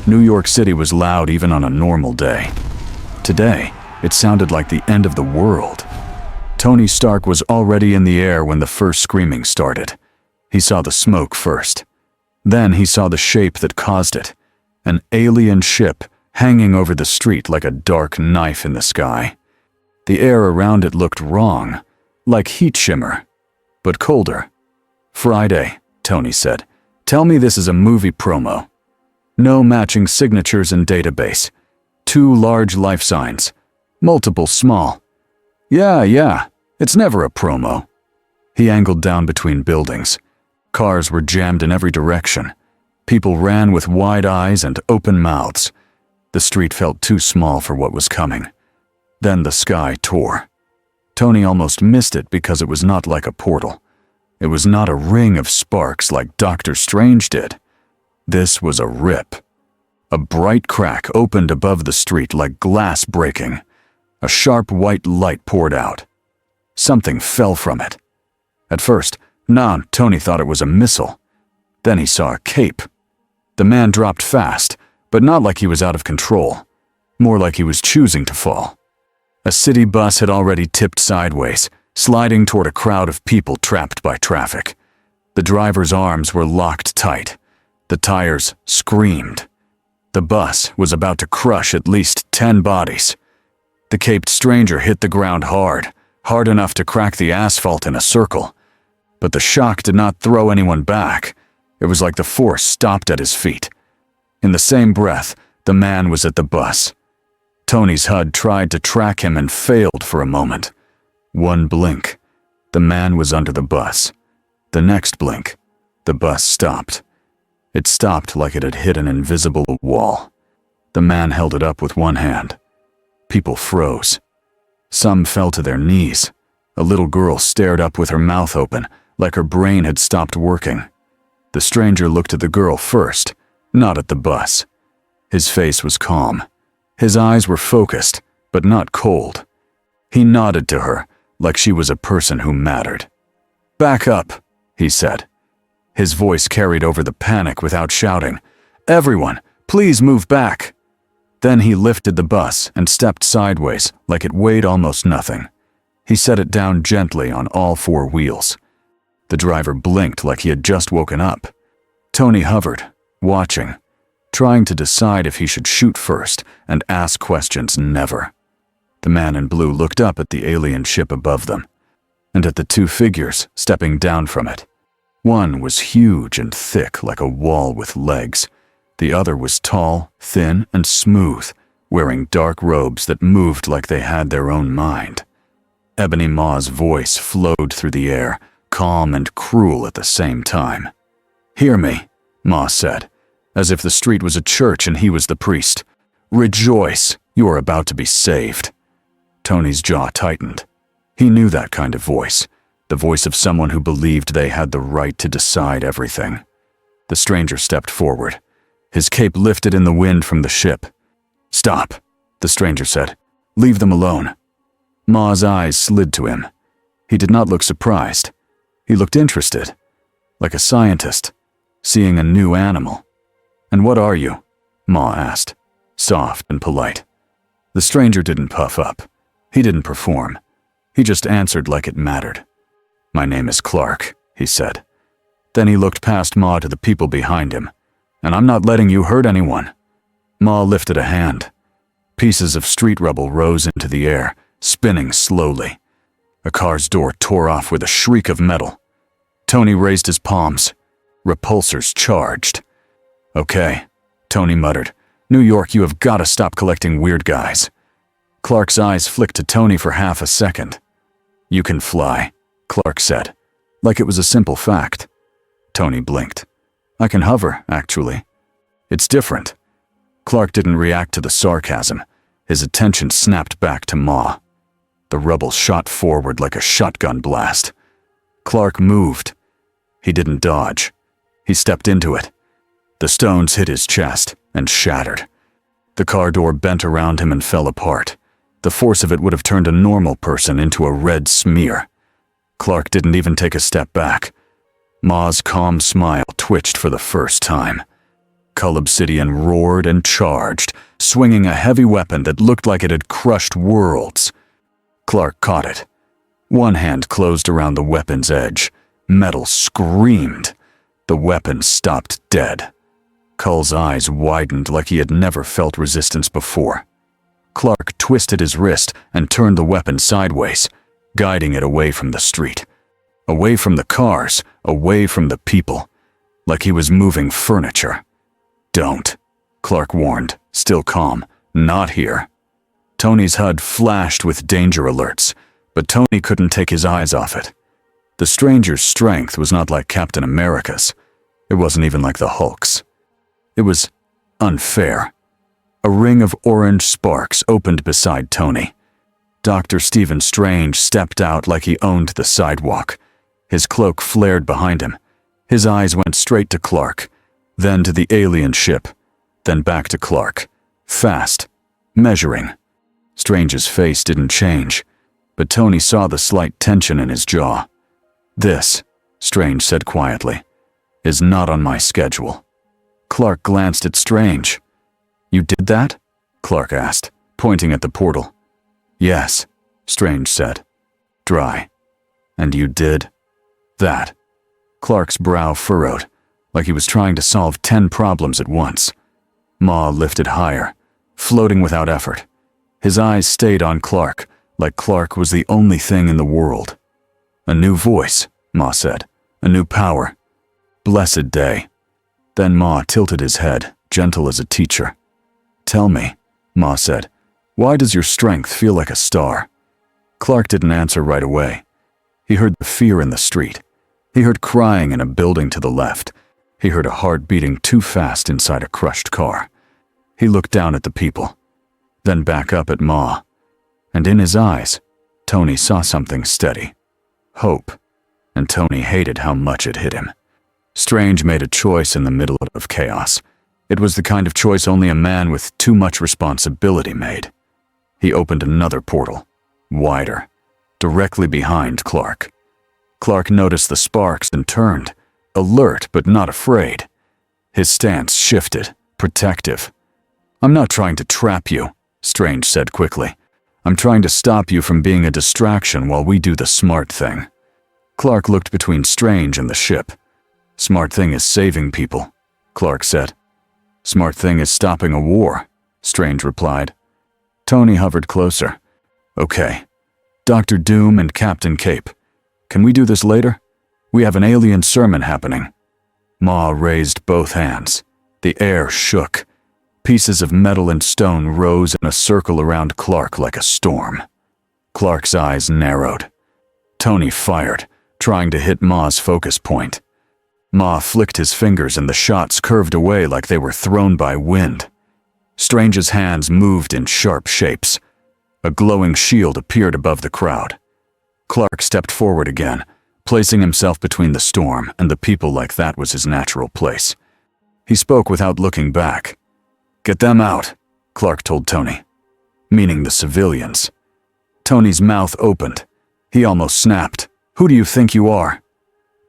New York City was loud even on a normal day. Today, it sounded like the end of the world. Tony Stark was already in the air when the first screaming started. He saw the smoke first. Then he saw the shape that caused it. An alien ship hanging over the street like a dark knife in the sky. The air around it looked wrong, like heat shimmer, but colder. "Friday," Tony said. "Tell me this is a movie promo. No matching signatures in database. 2 large life signs. Multiple small. Yeah, it's never a promo." He angled down between buildings. Cars were jammed in every direction. People ran with wide eyes and open mouths. The street felt too small for what was coming. Then the sky tore. Tony almost missed it because it was not like a portal. It was not a ring of sparks like Doctor Strange did. This was a rip. A bright crack opened above the street like glass breaking. A sharp white light poured out. Something fell from it. At first, Tony thought it was a missile. Then he saw a cape. The man dropped fast, but not like he was out of control. More like he was choosing to fall. A city bus had already tipped sideways, sliding toward a crowd of people trapped by traffic. The driver's arms were locked tight. The tires screamed. The bus was about to crush at least 10 bodies. The caped stranger hit the ground hard enough to crack the asphalt in a circle. But the shock did not throw anyone back. It was like the force stopped at his feet. In the same breath, the man was at the bus. Tony's HUD tried to track him and failed for a moment. One blink, the man was under the bus. The next blink, the bus stopped. It stopped like it had hit an invisible wall. The man held it up with one hand. People froze. Some fell to their knees. A little girl stared up with her mouth open, like her brain had stopped working. The stranger looked at the girl first, not at the bus. His face was calm. His eyes were focused, but not cold. He nodded to her, like she was a person who mattered. "Back up," he said. His voice carried over the panic without shouting. "Everyone, please move back." Then he lifted the bus and stepped sideways like it weighed almost nothing. He set it down gently on all 4 wheels. The driver blinked like he had just woken up. Tony hovered, watching, trying to decide if he should shoot first and ask questions never. The man in blue looked up at the alien ship above them, and at the 2 figures stepping down from it. One was huge and thick like a wall with legs. The other was tall, thin, and smooth, wearing dark robes that moved like they had their own mind. Ebony Maw's voice flowed through the air, calm and cruel at the same time. "Hear me," Ma said, as if the street was a church and he was the priest. "Rejoice, you are about to be saved." Tony's jaw tightened. He knew that kind of voice, the voice of someone who believed they had the right to decide everything. The stranger stepped forward. His cape lifted in the wind from the ship. "Stop," the stranger said. "Leave them alone." Ma's eyes slid to him. He did not look surprised. He looked interested, like a scientist, seeing a new animal. "And what are you?" Ma asked, soft and polite. The stranger didn't puff up. He didn't perform. He just answered like it mattered. "My name is Clark," he said. Then he looked past Ma to the people behind him. "And I'm not letting you hurt anyone." Ma lifted a hand. Pieces of street rubble rose into the air, spinning slowly. A car's door tore off with a shriek of metal. Tony raised his palms. Repulsors charged. "Okay," Tony muttered. "New York, you have got to stop collecting weird guys." Clark's eyes flicked to Tony for half a second. "You can fly," Clark said, like it was a simple fact. Tony blinked. "I can hover, actually. It's different." Clark didn't react to the sarcasm. His attention snapped back to Ma. The rubble shot forward like a shotgun blast. Clark moved. He didn't dodge. He stepped into it. The stones hit his chest and shattered. The car door bent around him and fell apart. The force of it would have turned a normal person into a red smear. Clark didn't even take a step back. Ma's calm smile twitched for the first time. cull obsidian roared and charged, swinging a heavy weapon that looked like it had crushed worlds. Clark caught it. One hand closed around the weapon's edge. Metal screamed. The weapon stopped dead. Cull's eyes widened like he had never felt resistance before. Clark twisted his wrist and turned the weapon sideways, guiding it away from the street. Away from the cars, away from the people, like he was moving furniture. "Don't," Clark warned, still calm. "Not here." Tony's HUD flashed with danger alerts, but Tony couldn't take his eyes off it. The stranger's strength was not like Captain America's. It wasn't even like the Hulk's. It was unfair. A ring of orange sparks opened beside Tony. Dr. Stephen Strange stepped out like he owned the sidewalk. His cloak flared behind him. His eyes went straight to Clark, then to the alien ship, then back to Clark. Fast, measuring. Strange's face didn't change, but Tony saw the slight tension in his jaw. "This," Strange said quietly, "is not on my schedule." Clark glanced at Strange. "You did that?" Clark asked, pointing at the portal. "Yes," Strange said. Dry. "And you did that?" Clark's brow furrowed, like he was trying to solve 10 problems at once. Ma lifted higher, floating without effort. His eyes stayed on Clark, like Clark was the only thing in the world. "A new voice," Ma said. "A new power. Blessed day." Then Ma tilted his head, gentle as a teacher. "Tell me," Ma said, "why does your strength feel like a star?" Clark didn't answer right away. He heard the fear in the street. He heard crying in a building to the left. He heard a heart beating too fast inside a crushed car. He looked down at the people, then back up at Ma. And in his eyes, Tony saw something steady. Hope. And Tony hated how much it hit him. Strange made a choice in the middle of chaos. It was the kind of choice only a man with too much responsibility made. He opened another portal, wider, directly behind Clark. Clark noticed the sparks and turned, alert but not afraid. His stance shifted, protective. "I'm not trying to trap you," Strange said quickly. "I'm trying to stop you from being a distraction while we do the smart thing." Clark looked between Strange and the ship. "Smart thing is saving people," Clark said. "Smart thing is stopping a war," Strange replied. Tony hovered closer. "Okay. Dr. Doom and Captain Cape. Can we do this later? We have an alien sermon happening." Ma raised both hands. The air shook. Pieces of metal and stone rose in a circle around Clark like a storm. Clark's eyes narrowed. Tony fired, trying to hit Ma's focus point. Ma flicked his fingers and the shots curved away like they were thrown by wind. Strange's hands moved in sharp shapes. A glowing shield appeared above the crowd. Clark stepped forward again, placing himself between the storm and the people like that was his natural place. He spoke without looking back. "Get them out," Clark told Tony, meaning the civilians. Tony's mouth opened. He almost snapped. "Who do you think you are?"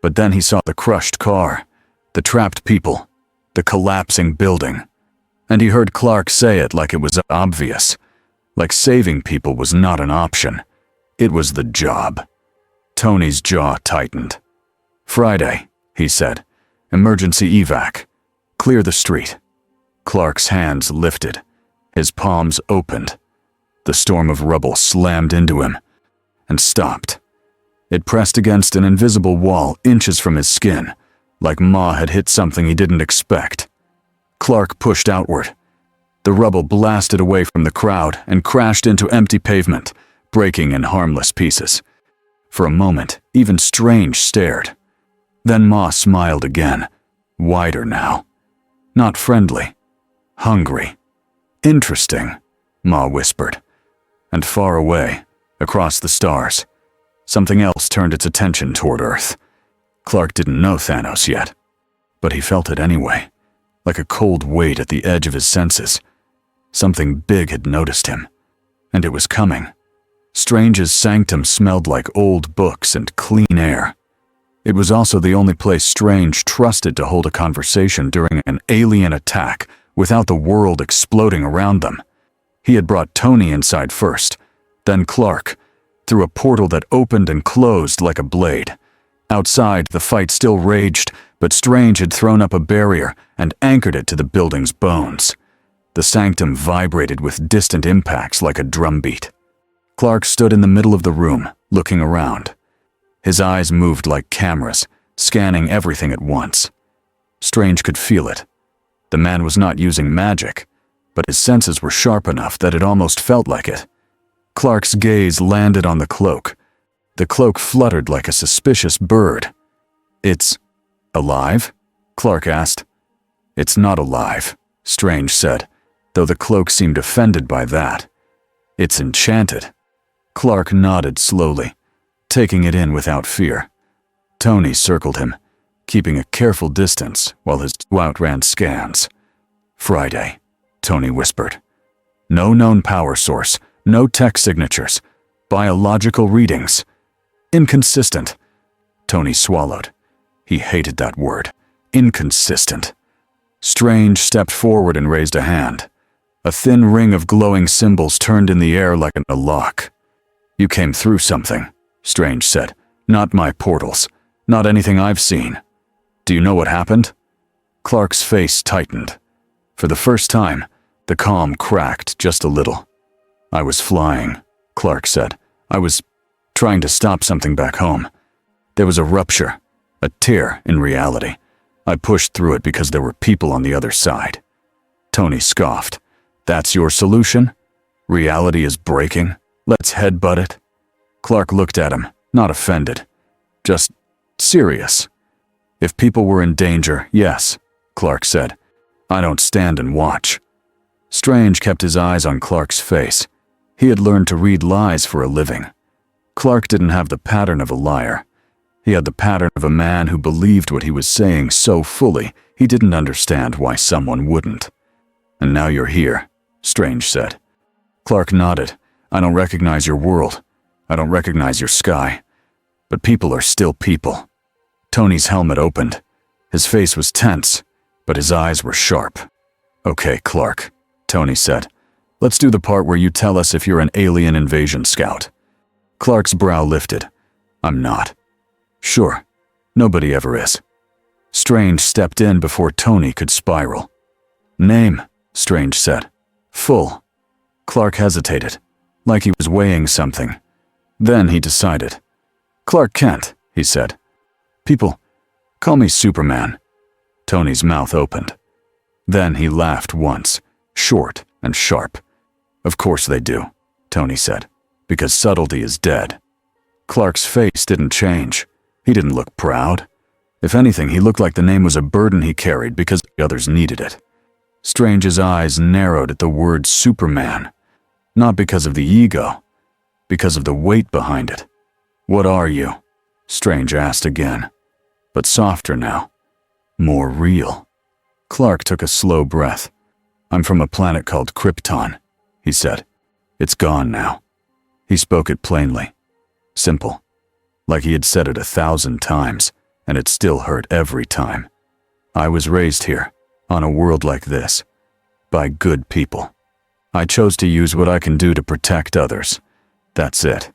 But then he saw the crushed car, the trapped people, the collapsing building. And he heard Clark say it like it was obvious, like saving people was not an option. It was the job. Tony's jaw tightened. "Friday," he said. "Emergency evac. Clear the street." Clark's hands lifted. His palms opened. The storm of rubble slammed into him and stopped. It pressed against an invisible wall inches from his skin, like Ma had hit something he didn't expect. Clark pushed outward. The rubble blasted away from the crowd and crashed into empty pavement, breaking in harmless pieces. For a moment, even Strange stared. Then Ma smiled again, wider now. Not friendly. Hungry. "Interesting," Ma whispered. And far away, across the stars, something else turned its attention toward Earth. Clark didn't know Thanos yet, but he felt it anyway, like a cold weight at the edge of his senses. Something big had noticed him, and it was coming. Strange's sanctum smelled like old books and clean air. It was also the only place Strange trusted to hold a conversation during an alien attack without the world exploding around them. He had brought Tony inside first, then Clark, through a portal that opened and closed like a blade. Outside, the fight still raged, but Strange had thrown up a barrier and anchored it to the building's bones. The sanctum vibrated with distant impacts like a drumbeat. Clark stood in the middle of the room, looking around. His eyes moved like cameras, scanning everything at once. Strange could feel it. The man was not using magic, but his senses were sharp enough that it almost felt like it. Clark's gaze landed on the cloak. The cloak fluttered like a suspicious bird. "It's alive?" Clark asked. "It's not alive," Strange said, though the cloak seemed offended by that. "It's enchanted." Clark nodded slowly, taking it in without fear. Tony circled him, keeping a careful distance while his outran scans. "Friday," Tony whispered. "No known power source, no tech signatures, biological readings. Inconsistent." Tony swallowed. He hated that word. Inconsistent. Strange stepped forward and raised a hand. A thin ring of glowing symbols turned in the air like a lock. "You came through something," Strange said. "Not my portals. Not anything I've seen. Do you know what happened?" Clark's face tightened. For the first time, the calm cracked just a little. "I was flying," Clark said. "I was trying to stop something back home. There was a rupture, a tear in reality. I pushed through it because there were people on the other side." Tony scoffed. "That's your solution? Reality is breaking? Let's headbutt it?" Clark looked at him, not offended, just serious. "If people were in danger, yes," Clark said. "I don't stand and watch." Strange kept his eyes on Clark's face. He had learned to read lies for a living. Clark didn't have the pattern of a liar. He had the pattern of a man who believed what he was saying so fully he didn't understand why someone wouldn't. "And now you're here," Strange said. Clark nodded. "I don't recognize your world. I don't recognize your sky. But people are still people." Tony's helmet opened. His face was tense, but his eyes were sharp. "Okay, Clark," Tony said. "Let's do the part where you tell us if you're an alien invasion scout." Clark's brow lifted. "I'm not." "Sure. Nobody ever is." Strange stepped in before Tony could spiral. "Name," Strange said. "Full." Clark hesitated, like he was weighing something. Then he decided. "Clark Kent," he said. "People call me Superman." Tony's mouth opened. Then he laughed once, short and sharp. "Of course they do," Tony said, "because subtlety is dead." Clark's face didn't change. He didn't look proud. If anything, he looked like the name was a burden he carried because the others needed it. Strange's eyes narrowed at the word Superman, not because of the ego, because of the weight behind it. "What are you?" Strange asked again, but softer now, more real. Clark took a slow breath. "I'm from a planet called Krypton," he said. "It's gone now." He spoke it plainly, simple, like he had said it 1,000 times, and it still hurt every time. "I was raised here, on a world like this, by good people. I chose to use what I can do to protect others. That's it."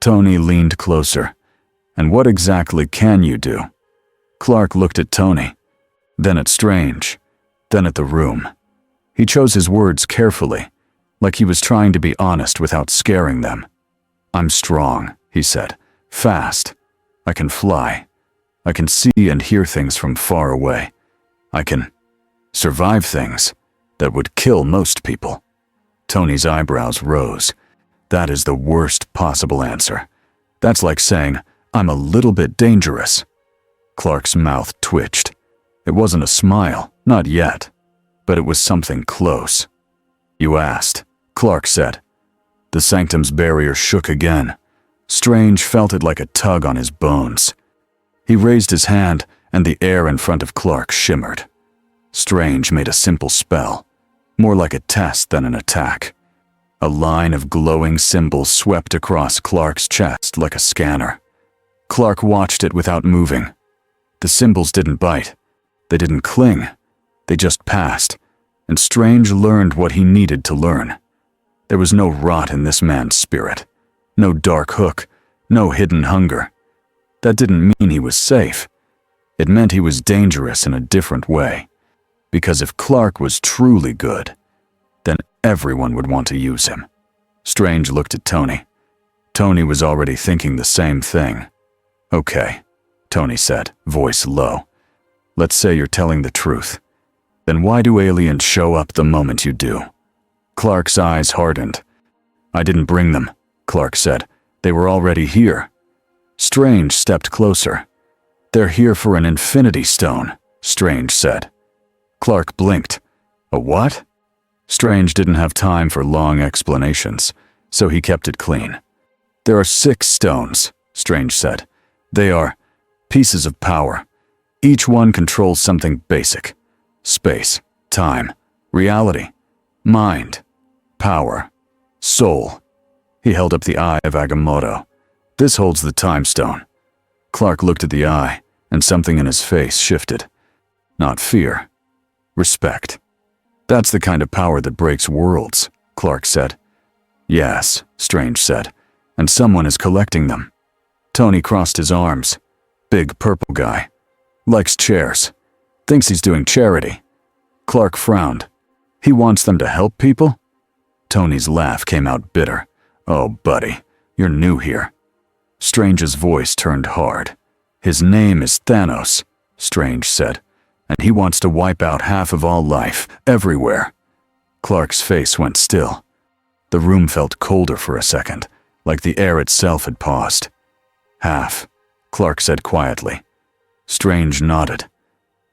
Tony leaned closer. "And what exactly can you do?" Clark looked at Tony, then at Strange, then at the room. He chose his words carefully, like he was trying to be honest without scaring them. "I'm strong," he said. "Fast. I can fly. I can see and hear things from far away. I can survive things that would kill most people." Tony's eyebrows rose. "That is the worst possible answer. That's like saying, I'm a little bit dangerous." Clark's mouth twitched. It wasn't a smile, not yet, but it was something close. "You asked," Clark said. The sanctum's barrier shook again. Strange felt it like a tug on his bones. He raised his hand, and the air in front of Clark shimmered. Strange made a simple spell, more like a test than an attack. A line of glowing symbols swept across Clark's chest like a scanner. Clark watched it without moving. The symbols didn't bite. They didn't cling. They just passed, and Strange learned what he needed to learn. There was no rot in this man's spirit. No dark hook. No hidden hunger. That didn't mean he was safe. It meant he was dangerous in a different way. Because if Clark was truly good, then everyone would want to use him. Strange looked at Tony. Tony was already thinking the same thing. "Okay," Tony said, voice low. "Let's say you're telling the truth. Then why do aliens show up the moment you do?" Clark's eyes hardened. "I didn't bring them," Clark said. "They were already here." Strange stepped closer. "They're here for an infinity stone," Strange said. Clark blinked. "A what?" Strange didn't have time for long explanations, so he kept it clean. "There are 6 stones," Strange said. "They are pieces of power. Each one controls something basic. Space, time, reality, mind, power, soul." He held up the eye of Agamotto. "This holds the time stone." Clark looked at the eye, and something in his face shifted. Not fear. Respect. "That's the kind of power that breaks worlds," Clark said. "Yes," Strange said, "and someone is collecting them." Tony crossed his arms. "Big purple guy. Likes chairs. Thinks he's doing charity." Clark frowned. "He wants them to help people?" Tony's laugh came out bitter. "Oh, buddy, you're new here." Strange's voice turned hard. "His name is Thanos," Strange said, "and he wants to wipe out half of all life, everywhere." Clark's face went still. The room felt colder for a second, like the air itself had paused. "Half," Clark said quietly. Strange nodded.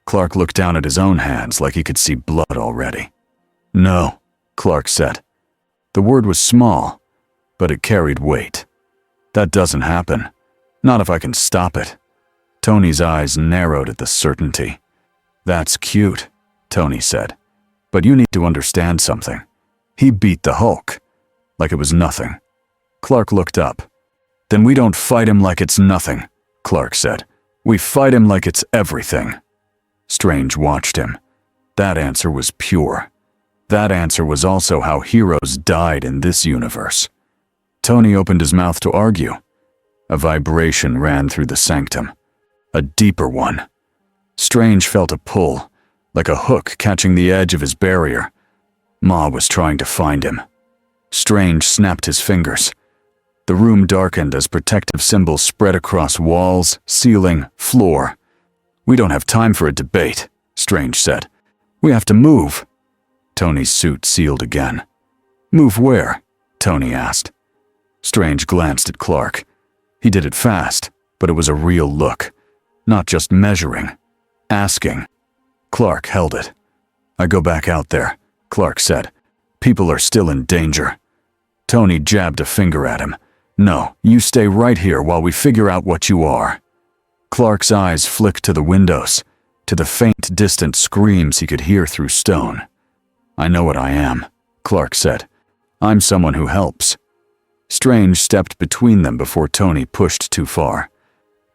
Clark looked down at his own hands like he could see blood already. "No," Clark said. The word was small, but it carried weight. "That doesn't happen. Not if I can stop it." Tony's eyes narrowed at the certainty. "That's cute," Tony said. "But you need to understand something. He beat the Hulk. Like it was nothing." Clark looked up. "Then we don't fight him like it's nothing," Clark said. "We fight him like it's everything." Strange watched him. That answer was pure. That answer was also how heroes died in this universe. Tony opened his mouth to argue. A vibration ran through the sanctum. A deeper one. Strange felt a pull, like a hook catching the edge of his barrier. Ma was trying to find him. Strange snapped his fingers. The room darkened as protective symbols spread across walls, ceiling, floor. "We don't have time for a debate," Strange said. "We have to move." Tony's suit sealed again. "Move where?" Tony asked. Strange glanced at Clark. He did it fast, but it was a real look. Not just measuring. Asking. Clark held it. "I go back out there," Clark said. "People are still in danger." Tony jabbed a finger at him. "No, you stay right here while we figure out what you are." Clark's eyes flicked to the windows, to the faint, distant screams he could hear through stone. "I know what I am," Clark said. "I'm someone who helps." Strange stepped between them before Tony pushed too far.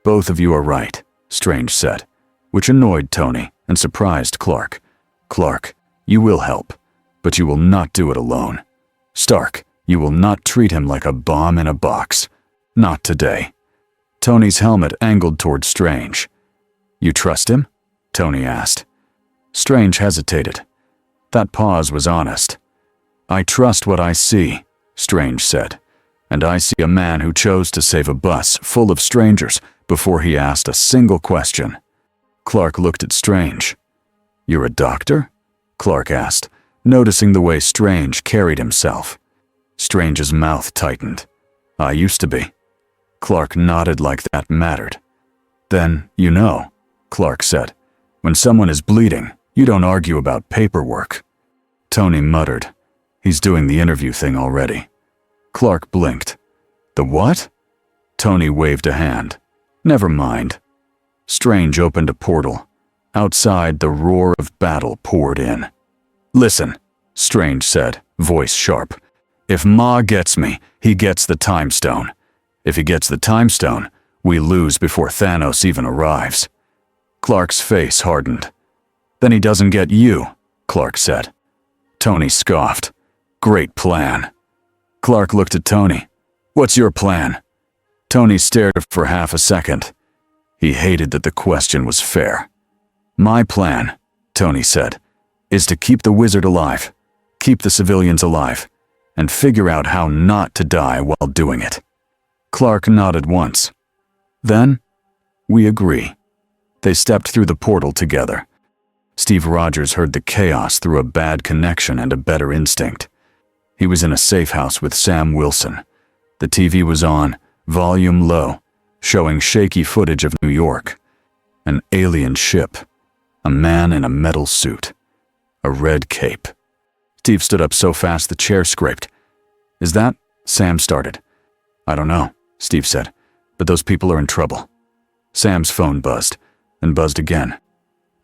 "Both of you are right," Strange said, which annoyed Tony and surprised Clark. "Clark, you will help, but you will not do it alone. Stark, you will not treat him like a bomb in a box. Not today." Tony's helmet angled toward Strange. "You trust him?" Tony asked. Strange hesitated. That pause was honest. "I trust what I see," Strange said, "and I see a man who chose to save a bus full of strangers before he asked a single question." Clark looked at Strange. "You're a doctor?" Clark asked, noticing the way Strange carried himself. Strange's mouth tightened. "I used to be." Clark nodded like that mattered. "Then, you know," Clark said, "when someone is bleeding, you don't argue about paperwork." Tony muttered. "He's doing the interview thing already." Clark blinked. "The what?" Tony waved a hand. "Never mind." Strange opened a portal. Outside, the roar of battle poured in. "Listen," Strange said, voice sharp. "If Ma gets me, he gets the time stone. If he gets the time stone, We lose before Thanos even arrives. Clark's face hardened. Then he doesn't get you, Clark said. Tony scoffed. Great plan. Clark looked at Tony. What's your plan? Tony stared for half a second. He hated that the question was fair. My plan, Tony said, is to keep the wizard alive, keep the civilians alive, and figure out how not to die while doing it. Clark nodded once. Then, we agree. They stepped through the portal together. Steve Rogers heard the chaos through a bad connection and a better instinct. He was in a safe house with Sam Wilson. The TV was on, volume low, showing shaky footage of New York. An alien ship. A man in a metal suit. A red cape. Steve stood up so fast the chair scraped. Is that? Sam started. I don't know, Steve said, but those people are in trouble. Sam's phone buzzed, and buzzed again.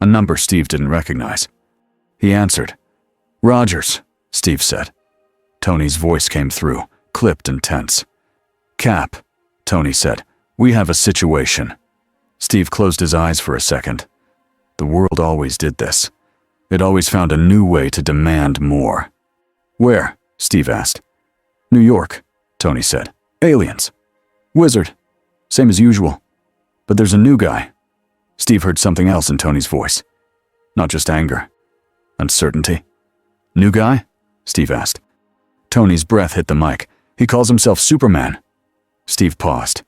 A number Steve didn't recognize. He answered. Rogers, Steve said. Tony's voice came through, clipped and tense. Cap, Tony said, we have a situation. Steve closed his eyes for a second. The world always did this. It always found a new way to demand more. Where? Steve asked. New York, Tony said. Aliens. Wizard. Same as usual. But there's a new guy. Steve heard something else in Tony's voice. Not just anger. Uncertainty. New guy? Steve asked. Tony's breath hit the mic. He calls himself Superman. Steve paused.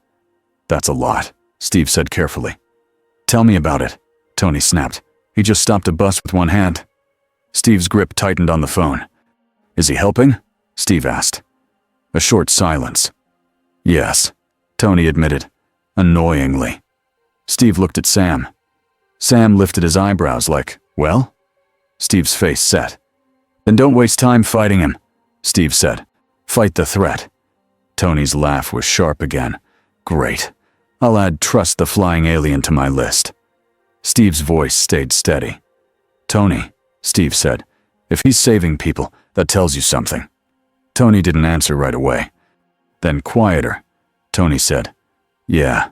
That's a lot, Steve said carefully. Tell me about it, Tony snapped. He just stopped a bus with one hand. Steve's grip tightened on the phone. Is he helping? Steve asked. A short silence. Yes, Tony admitted, annoyingly. Steve looked at Sam. Sam lifted his eyebrows like, well? Steve's face set. Then don't waste time fighting him, Steve said. Fight the threat. Tony's laugh was sharp again. Great. I'll add trust the flying alien to my list. Steve's voice stayed steady. Tony, Steve said, if he's saving people, that tells you something. Tony didn't answer right away. Then quieter, Tony said, yeah.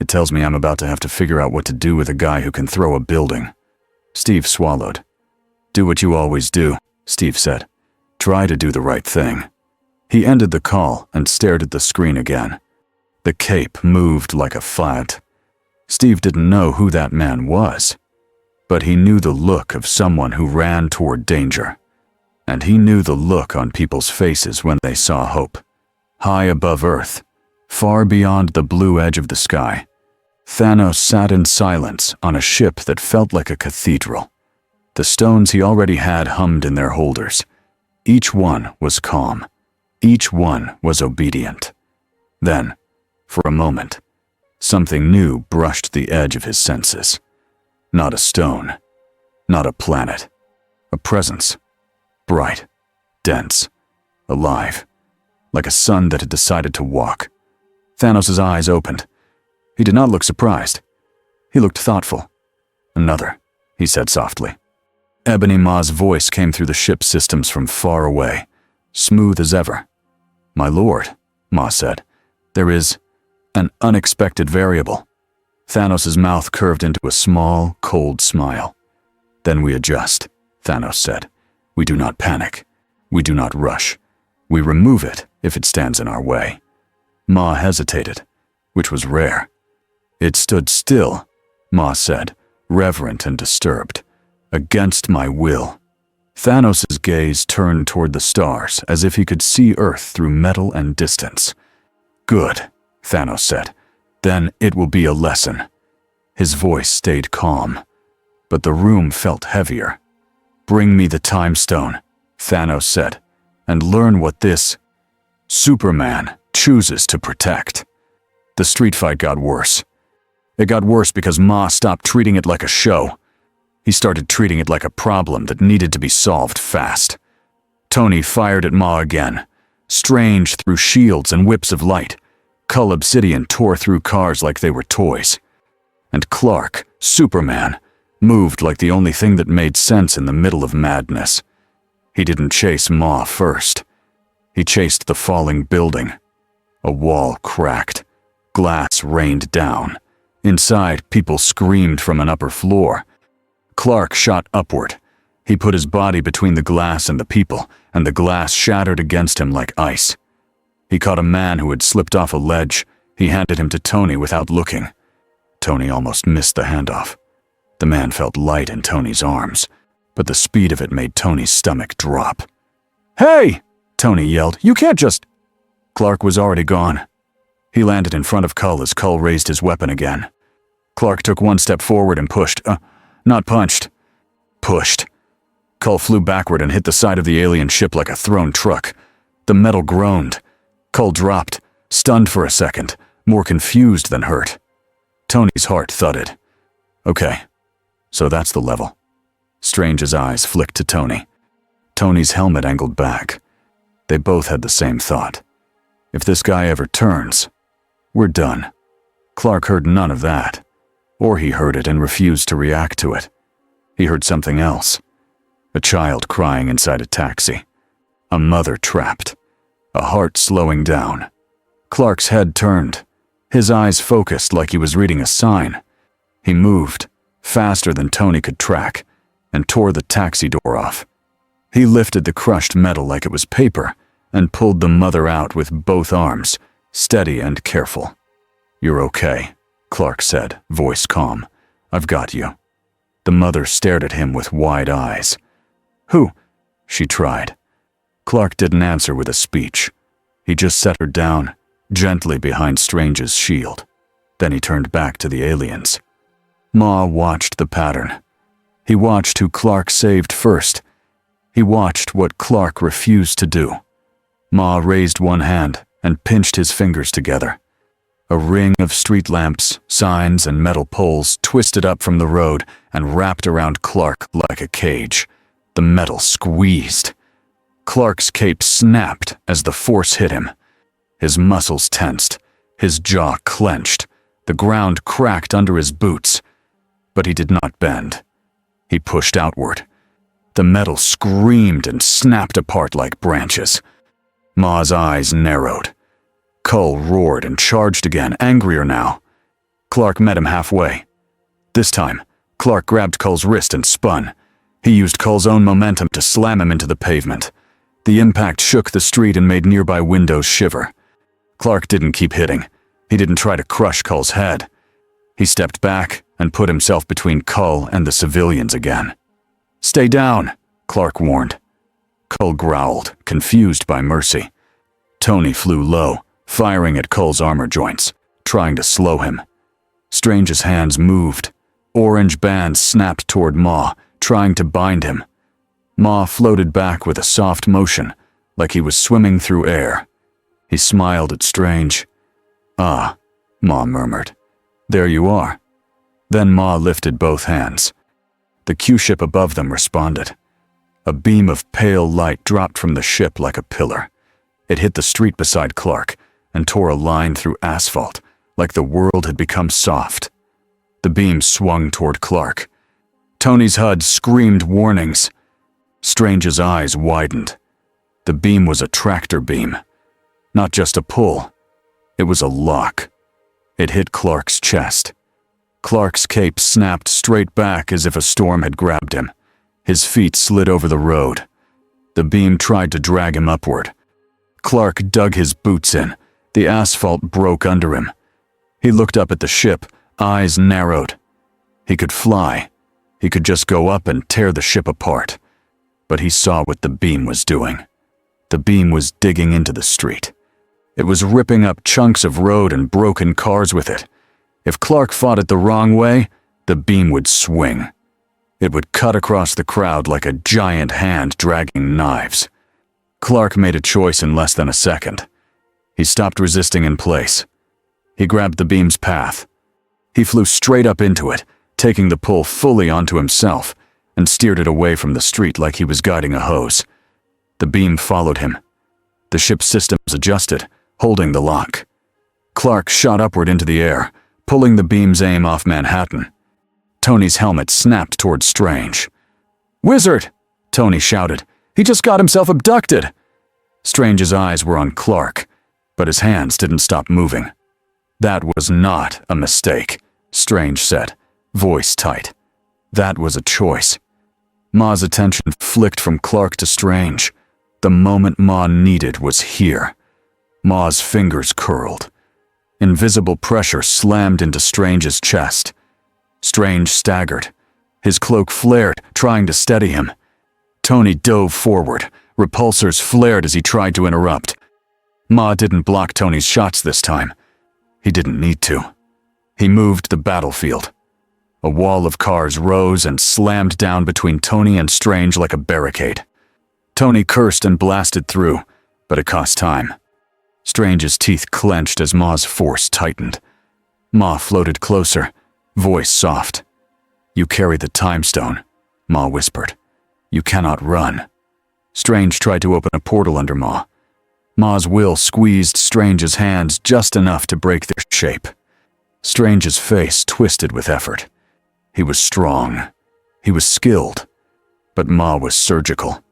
It tells me I'm about to have to figure out what to do with a guy who can throw a building. Steve swallowed. Do what you always do, Steve said. Try to do the right thing. He ended the call and stared at the screen again. The cape moved like a flat. Steve didn't know who that man was, but he knew the look of someone who ran toward danger. And he knew the look on people's faces when they saw hope. High above Earth, far beyond the blue edge of the sky, Thanos sat in silence on a ship that felt like a cathedral. The stones he already had hummed in their holders. Each one was calm. Each one was obedient. Then, for a moment, something new brushed the edge of his senses. Not a stone, not a planet, a presence. Bright, dense, alive, like a sun that had decided to walk. Thanos' eyes opened. He did not look surprised. He looked thoughtful. Another, he said softly. Ebony Ma's voice came through the ship's systems from far away, smooth as ever. My lord, Ma said, there is an unexpected variable. Thanos' mouth curved into a small, cold smile. Then we adjust, Thanos said. We do not panic. We do not rush. We remove it if it stands in our way. Ma hesitated, which was rare. It stood still, Ma said, reverent and disturbed. Against my will. Thanos' gaze turned toward the stars as if he could see Earth through metal and distance. Good, Thanos said. Then it will be a lesson. His voice stayed calm, but the room felt heavier. Bring me the time stone, Thanos said, and learn what this Superman chooses to protect. The street fight got worse. It got worse because Ma stopped treating it like a show. He started treating it like a problem that needed to be solved fast. Tony fired at Ma again. Strange through shields and whips of light. Cull Obsidian tore through cars like they were toys. And Clark, Superman, moved like the only thing that made sense in the middle of madness. He didn't chase Ma first. He chased the falling building. A wall cracked. Glass rained down. Inside, people screamed from an upper floor. Clark shot upward. He put his body between the glass and the people, and the glass shattered against him like ice. He caught a man who had slipped off a ledge. He handed him to Tony without looking. Tony almost missed the handoff. The man felt light in Tony's arms, but the speed of it made Tony's stomach drop. "Hey!" Tony yelled. "You can't just—" Clark was already gone. He landed in front of Cull as Cull raised his weapon again. Clark took one step forward and pushed. Not punched. Pushed. Cull flew backward and hit the side of the alien ship like a thrown truck. The metal groaned. Cull dropped, stunned for a second, more confused than hurt. Tony's heart thudded. Okay, so that's the level. Strange's eyes flicked to Tony. Tony's helmet angled back. They both had the same thought. If this guy ever turns, we're done. Clark heard none of that. Or he heard it and refused to react to it. He heard something else. A child crying inside a taxi. A mother trapped. A heart slowing down. Clark's head turned. His eyes focused like he was reading a sign. He moved, faster than Tony could track, and tore the taxi door off. He lifted the crushed metal like it was paper and pulled the mother out with both arms, steady and careful. "You're okay," Clark said, voice calm. "I've got you." The mother stared at him with wide eyes. "Who?" she tried. Clark didn't answer with a speech. He just set her down, gently behind Strange's shield. Then he turned back to the aliens. Ma watched the pattern. He watched who Clark saved first. He watched what Clark refused to do. Ma raised one hand and pinched his fingers together. A ring of street lamps, signs, and metal poles twisted up from the road and wrapped around Clark like a cage. The metal squeezed. Clark's cape snapped as the force hit him. His muscles tensed, his jaw clenched, the ground cracked under his boots. But he did not bend. He pushed outward. The metal screamed and snapped apart like branches. Ma's eyes narrowed. Cull roared and charged again, angrier now. Clark met him halfway. This time, Clark grabbed Cull's wrist and spun. He used Cull's own momentum to slam him into the pavement. The impact shook the street and made nearby windows shiver. Clark didn't keep hitting. He didn't try to crush Cull's head. He stepped back and put himself between Cull and the civilians again. "Stay down," Clark warned. Cull growled, confused by mercy. Tony flew low, firing at Cull's armor joints, trying to slow him. Strange's hands moved. Orange bands snapped toward Ma, trying to bind him. Ma floated back with a soft motion, like he was swimming through air. He smiled at Strange. "Ah," Ma murmured. "There you are." Then Ma lifted both hands. The Q-ship above them responded. A beam of pale light dropped from the ship like a pillar. It hit the street beside Clark and tore a line through asphalt, like the world had become soft. The beam swung toward Clark. Tony's HUD screamed warnings. Strange's eyes widened. The beam was a tractor beam. Not just a pull. It was a lock. It hit Clark's chest. Clark's cape snapped straight back as if a storm had grabbed him. His feet slid over the road. The beam tried to drag him upward. Clark dug his boots in. The asphalt broke under him. He looked up at the ship, eyes narrowed. He could fly. He could just go up and tear the ship apart. But he saw what the beam was doing. The beam was digging into the street. It was ripping up chunks of road and broken cars with it. If Clark fought it the wrong way, the beam would swing. It would cut across the crowd like a giant hand dragging knives. Clark made a choice in less than a second. He stopped resisting in place. He grabbed the beam's path. He flew straight up into it, taking the pull fully onto himself, and steered it away from the street like he was guiding a hose. The beam followed him. The ship's systems adjusted, holding the lock. Clark shot upward into the air, pulling the beam's aim off Manhattan. Tony's helmet snapped toward Strange. "Wizard!" Tony shouted. "He just got himself abducted!" Strange's eyes were on Clark, but his hands didn't stop moving. That was not a mistake, Strange said, voice tight. That was a choice. Ma's attention flicked from Clark to Strange. The moment Ma needed was here. Ma's fingers curled. Invisible pressure slammed into Strange's chest. Strange staggered. His cloak flared, trying to steady him. Tony dove forward. Repulsors flared as he tried to interrupt. Ma didn't block Tony's shots this time. He didn't need to. He moved the battlefield. A wall of cars rose and slammed down between Tony and Strange like a barricade. Tony cursed and blasted through, but it cost time. Strange's teeth clenched as Ma's force tightened. Ma floated closer, voice soft. "You carry the time stone," Ma whispered. "You cannot run." Strange tried to open a portal under Ma. Ma's will squeezed Strange's hands just enough to break their shape. Strange's face twisted with effort. He was strong. He was skilled. But Ma was surgical.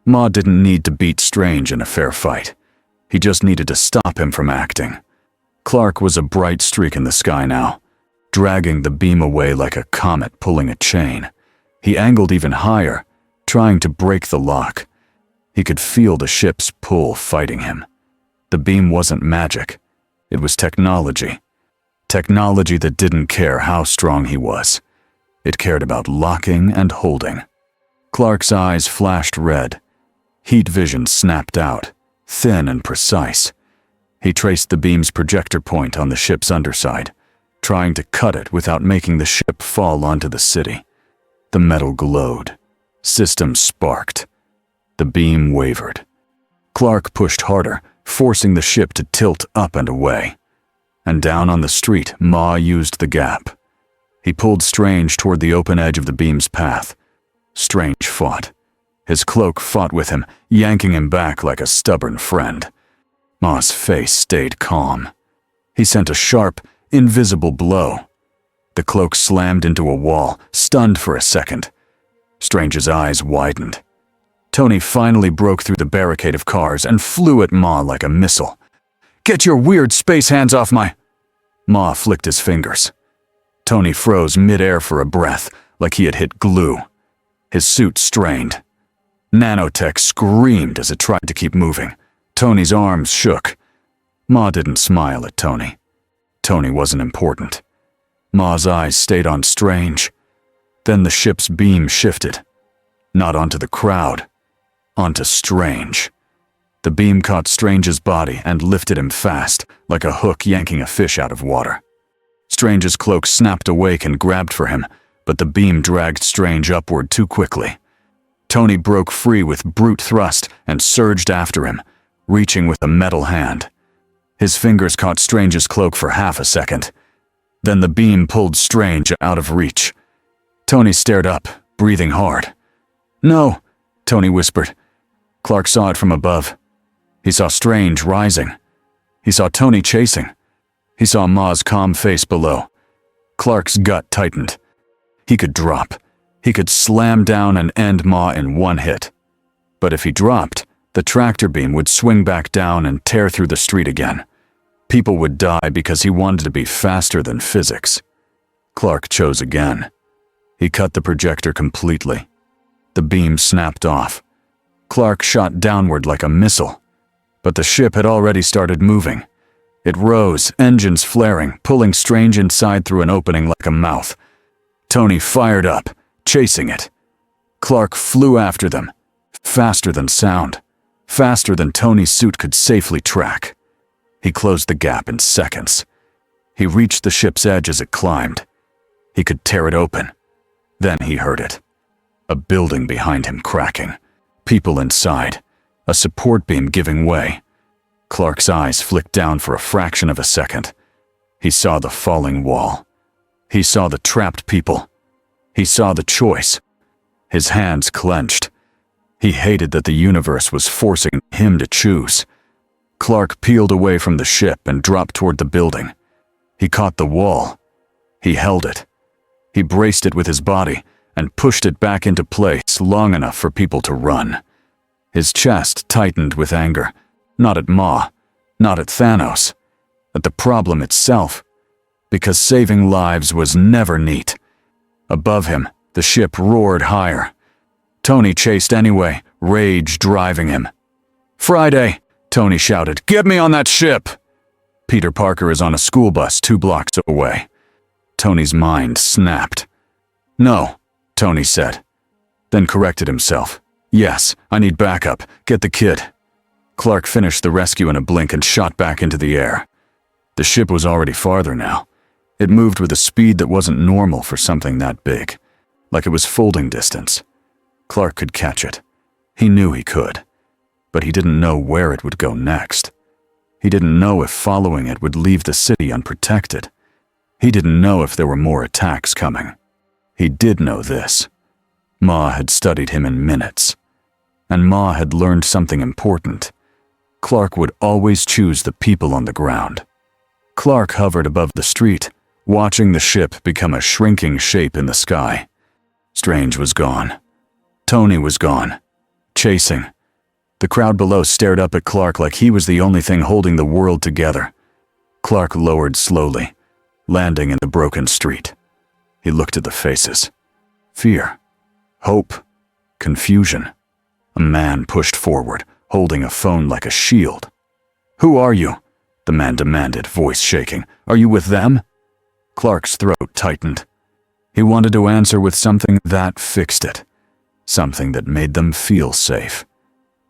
Ma didn't need to beat Strange in a fair fight. He just needed to stop him from acting. Clark was a bright streak in the sky now, dragging the beam away like a comet pulling a chain. He angled even higher, trying to break the lock. He could feel the ship's pull fighting him. The beam wasn't magic. It was technology. Technology that didn't care how strong he was. It cared about locking and holding. Clark's eyes flashed red. Heat vision snapped out, thin and precise. He traced the beam's projector point on the ship's underside, trying to cut it without making the ship fall onto the city. The metal glowed. Systems sparked. The beam wavered. Clark pushed harder, forcing the ship to tilt up and away. And down on the street, Ma used the gap. He pulled Strange toward the open edge of the beam's path. Strange fought. His cloak fought with him, yanking him back like a stubborn friend. Ma's face stayed calm. He sent a sharp, invisible blow. The cloak slammed into a wall, stunned for a second. Strange's eyes widened. Tony finally broke through the barricade of cars and flew at Ma like a missile. "Get your weird space hands off my—" Ma flicked his fingers. Tony froze mid-air for a breath, like he had hit glue. His suit strained. Nanotech screamed as it tried to keep moving. Tony's arms shook. Ma didn't smile at Tony. Tony wasn't important. Ma's eyes stayed on Strange. Then the ship's beam shifted. Not onto the crowd, onto Strange. The beam caught Strange's body and lifted him fast, like a hook yanking a fish out of water. Strange's cloak snapped awake and grabbed for him, but the beam dragged Strange upward too quickly. Tony broke free with brute thrust and surged after him, reaching with a metal hand. His fingers caught Strange's cloak for half a second. Then the beam pulled Strange out of reach. Tony stared up, breathing hard. "No," Tony whispered. Clark saw it from above. He saw Strange rising. He saw Tony chasing. He saw Ma's calm face below. Clark's gut tightened. He could drop. He could slam down and end Ma in one hit. But if he dropped, the tractor beam would swing back down and tear through the street again. People would die because he wanted to be faster than physics. Clark chose again. He cut the projector completely. The beam snapped off. Clark shot downward like a missile. But the ship had already started moving. It rose, engines flaring, pulling Strange inside through an opening like a mouth. Tony fired up, chasing it. Clark flew after them, faster than sound, faster than Tony's suit could safely track. He closed the gap in seconds. He reached the ship's edge as it climbed. He could tear it open. Then he heard it. A building behind him cracking. People inside. A support beam giving way. Clark's eyes flicked down for a fraction of a second. He saw the falling wall. He saw the trapped people. He saw the choice. His hands clenched. He hated that the universe was forcing him to choose. Clark peeled away from the ship and dropped toward the building. He caught the wall. He held it. He braced it with his body and pushed it back into place long enough for people to run. His chest tightened with anger, not at Ma, not at Thanos, at the problem itself, because saving lives was never neat. Above him, the ship roared higher. Tony chased anyway, rage driving him. "Friday!" Tony shouted. "Get me on that ship!" Peter Parker is on a school bus 2 blocks away. Tony's mind snapped. "No," Tony said, then corrected himself. "Yes, I need backup. Get the kid." Clark finished the rescue in a blink and shot back into the air. The ship was already farther now. It moved with a speed that wasn't normal for something that big, like it was folding distance. Clark could catch it. He knew he could, but he didn't know where it would go next. He didn't know if following it would leave the city unprotected. He didn't know if there were more attacks coming. He did know this. Ma had studied him in minutes, and Ma had learned something important. Clark would always choose the people on the ground. Clark hovered above the street, watching the ship become a shrinking shape in the sky. Strange was gone. Tony was gone. Chasing. The crowd below stared up at Clark like he was the only thing holding the world together. Clark lowered slowly, landing in the broken street. He looked at the faces. Fear. Hope. Confusion. A man pushed forward, holding a phone like a shield. "Who are you?" the man demanded, voice shaking. "Are you with them?" Clark's throat tightened. He wanted to answer with something that fixed it, something that made them feel safe.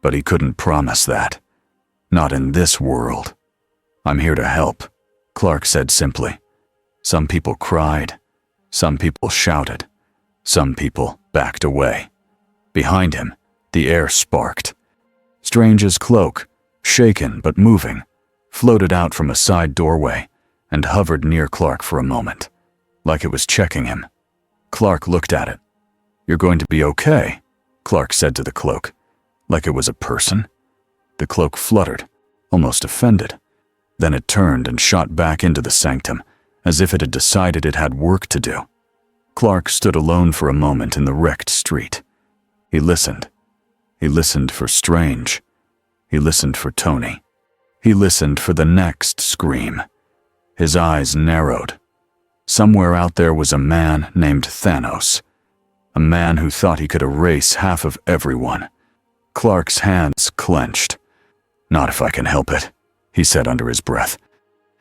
But he couldn't promise that. Not in this world. "I'm here to help," Clark said simply. Some people cried. Some people shouted. Some people backed away. Behind him, the air sparked. Strange's cloak, shaken but moving, floated out from a side doorway and hovered near Clark for a moment, like it was checking him. Clark looked at it. "You're going to be okay," Clark said to the cloak, like it was a person. The cloak fluttered, almost offended. Then it turned and shot back into the sanctum, as if it had decided it had work to do. Clark stood alone for a moment in the wrecked street. He listened. He listened for Strange. He listened for Tony. He listened for the next scream. His eyes narrowed. Somewhere out there was a man named Thanos. A man who thought he could erase half of everyone. Clark's hands clenched. "Not if I can help it," he said under his breath.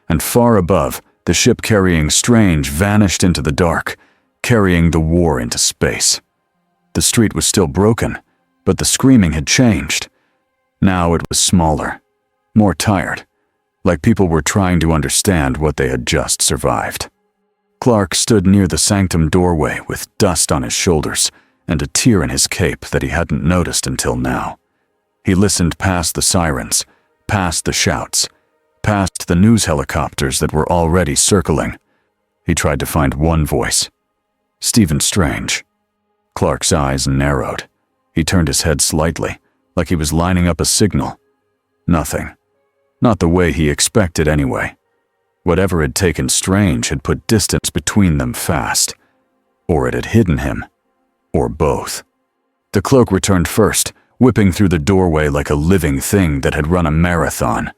And far above, the ship carrying Strange vanished into the dark, carrying the war into space. The street was still broken, but the screaming had changed. Now it was smaller, more tired, like people were trying to understand what they had just survived. Clark stood near the sanctum doorway with dust on his shoulders and a tear in his cape that he hadn't noticed until now. He listened past the sirens, past the shouts, past the news helicopters that were already circling. He tried to find one voice. Stephen Strange. Clark's eyes narrowed. He turned his head slightly, like he was lining up a signal. Nothing. Not the way he expected anyway. Whatever had taken Strange had put distance between them fast. Or it had hidden him. Or both. The cloak returned first, whipping through the doorway like a living thing that had run a marathon.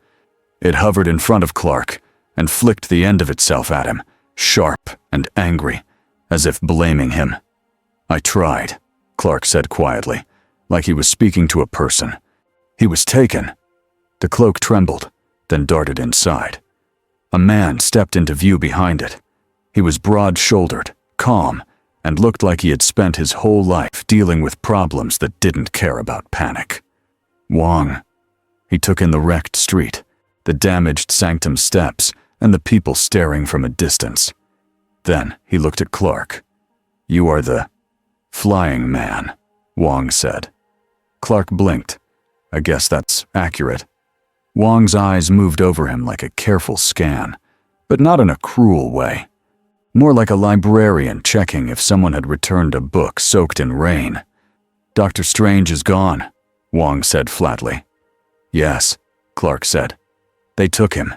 It hovered in front of Clark and flicked the end of itself at him, sharp and angry, as if blaming him. "I tried," Clark said quietly, like he was speaking to a person. "He was taken." The cloak trembled, then darted inside. A man stepped into view behind it. He was broad-shouldered, calm, and looked like he had spent his whole life dealing with problems that didn't care about panic. Wong. He took in the wrecked street, the damaged sanctum steps, and the people staring from a distance. Then he looked at Clark. "You are the flying man," Wong said. Clark blinked. "I guess that's accurate." Wong's eyes moved over him like a careful scan, but not in a cruel way. More like a librarian checking if someone had returned a book soaked in rain. "Dr. Strange is gone," Wong said flatly. "Yes," Clark said. "They took him."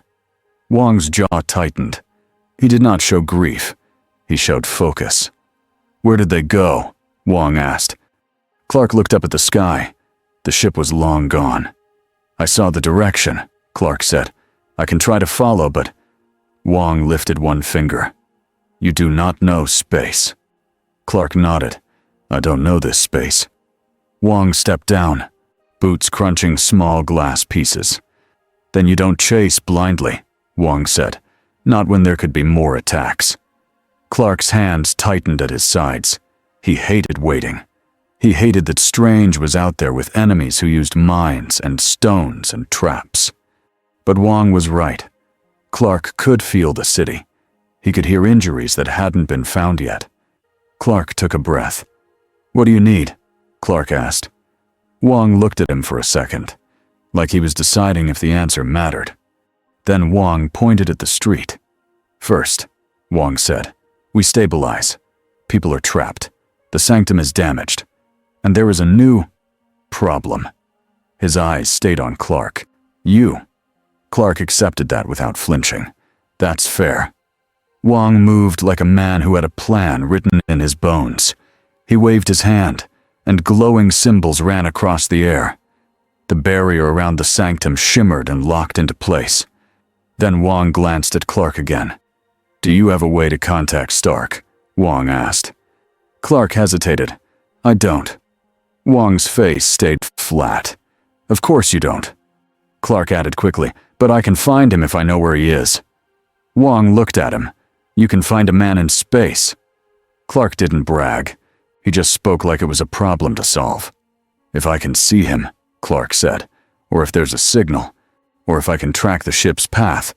Wong's jaw tightened. He did not show grief. He showed focus. "Where did they go?" Wong asked. Clark looked up at the sky. The ship was long gone. "I saw the direction," Clark said. "I can try to follow, but Wong lifted one finger. You do not know space. Clark nodded. I don't know this space. Wong stepped down, boots crunching small glass pieces. Then you don't chase blindly, Wong said. Not when there could be more attacks. Clark's hands tightened at his sides. He hated waiting. He hated that Strange was out there with enemies who used mines and stones and traps. But Wong was right. Clark could feel the city. He could hear injuries that hadn't been found yet. Clark took a breath. What do you need? Clark asked. Wong looked at him for a second, like he was deciding if the answer mattered. Then Wong pointed at the street. First, Wong said, we stabilize. People are trapped. The sanctum is damaged. And there is a new problem. His eyes stayed on Clark. You. Clark accepted that without flinching. That's fair. Wong moved like a man who had a plan written in his bones. He waved his hand, and glowing symbols ran across the air. The barrier around the sanctum shimmered and locked into place. Then Wong glanced at Clark again. Do you have a way to contact Stark? Wong asked. Clark hesitated. I don't. Wong's face stayed flat. Of course you don't. Clark added quickly, but I can find him if I know where he is. Wong looked at him. You can find a man in space. Clark didn't brag. He just spoke like it was a problem to solve. If I can see him, Clark said, or if there's a signal, or if I can track the ship's path.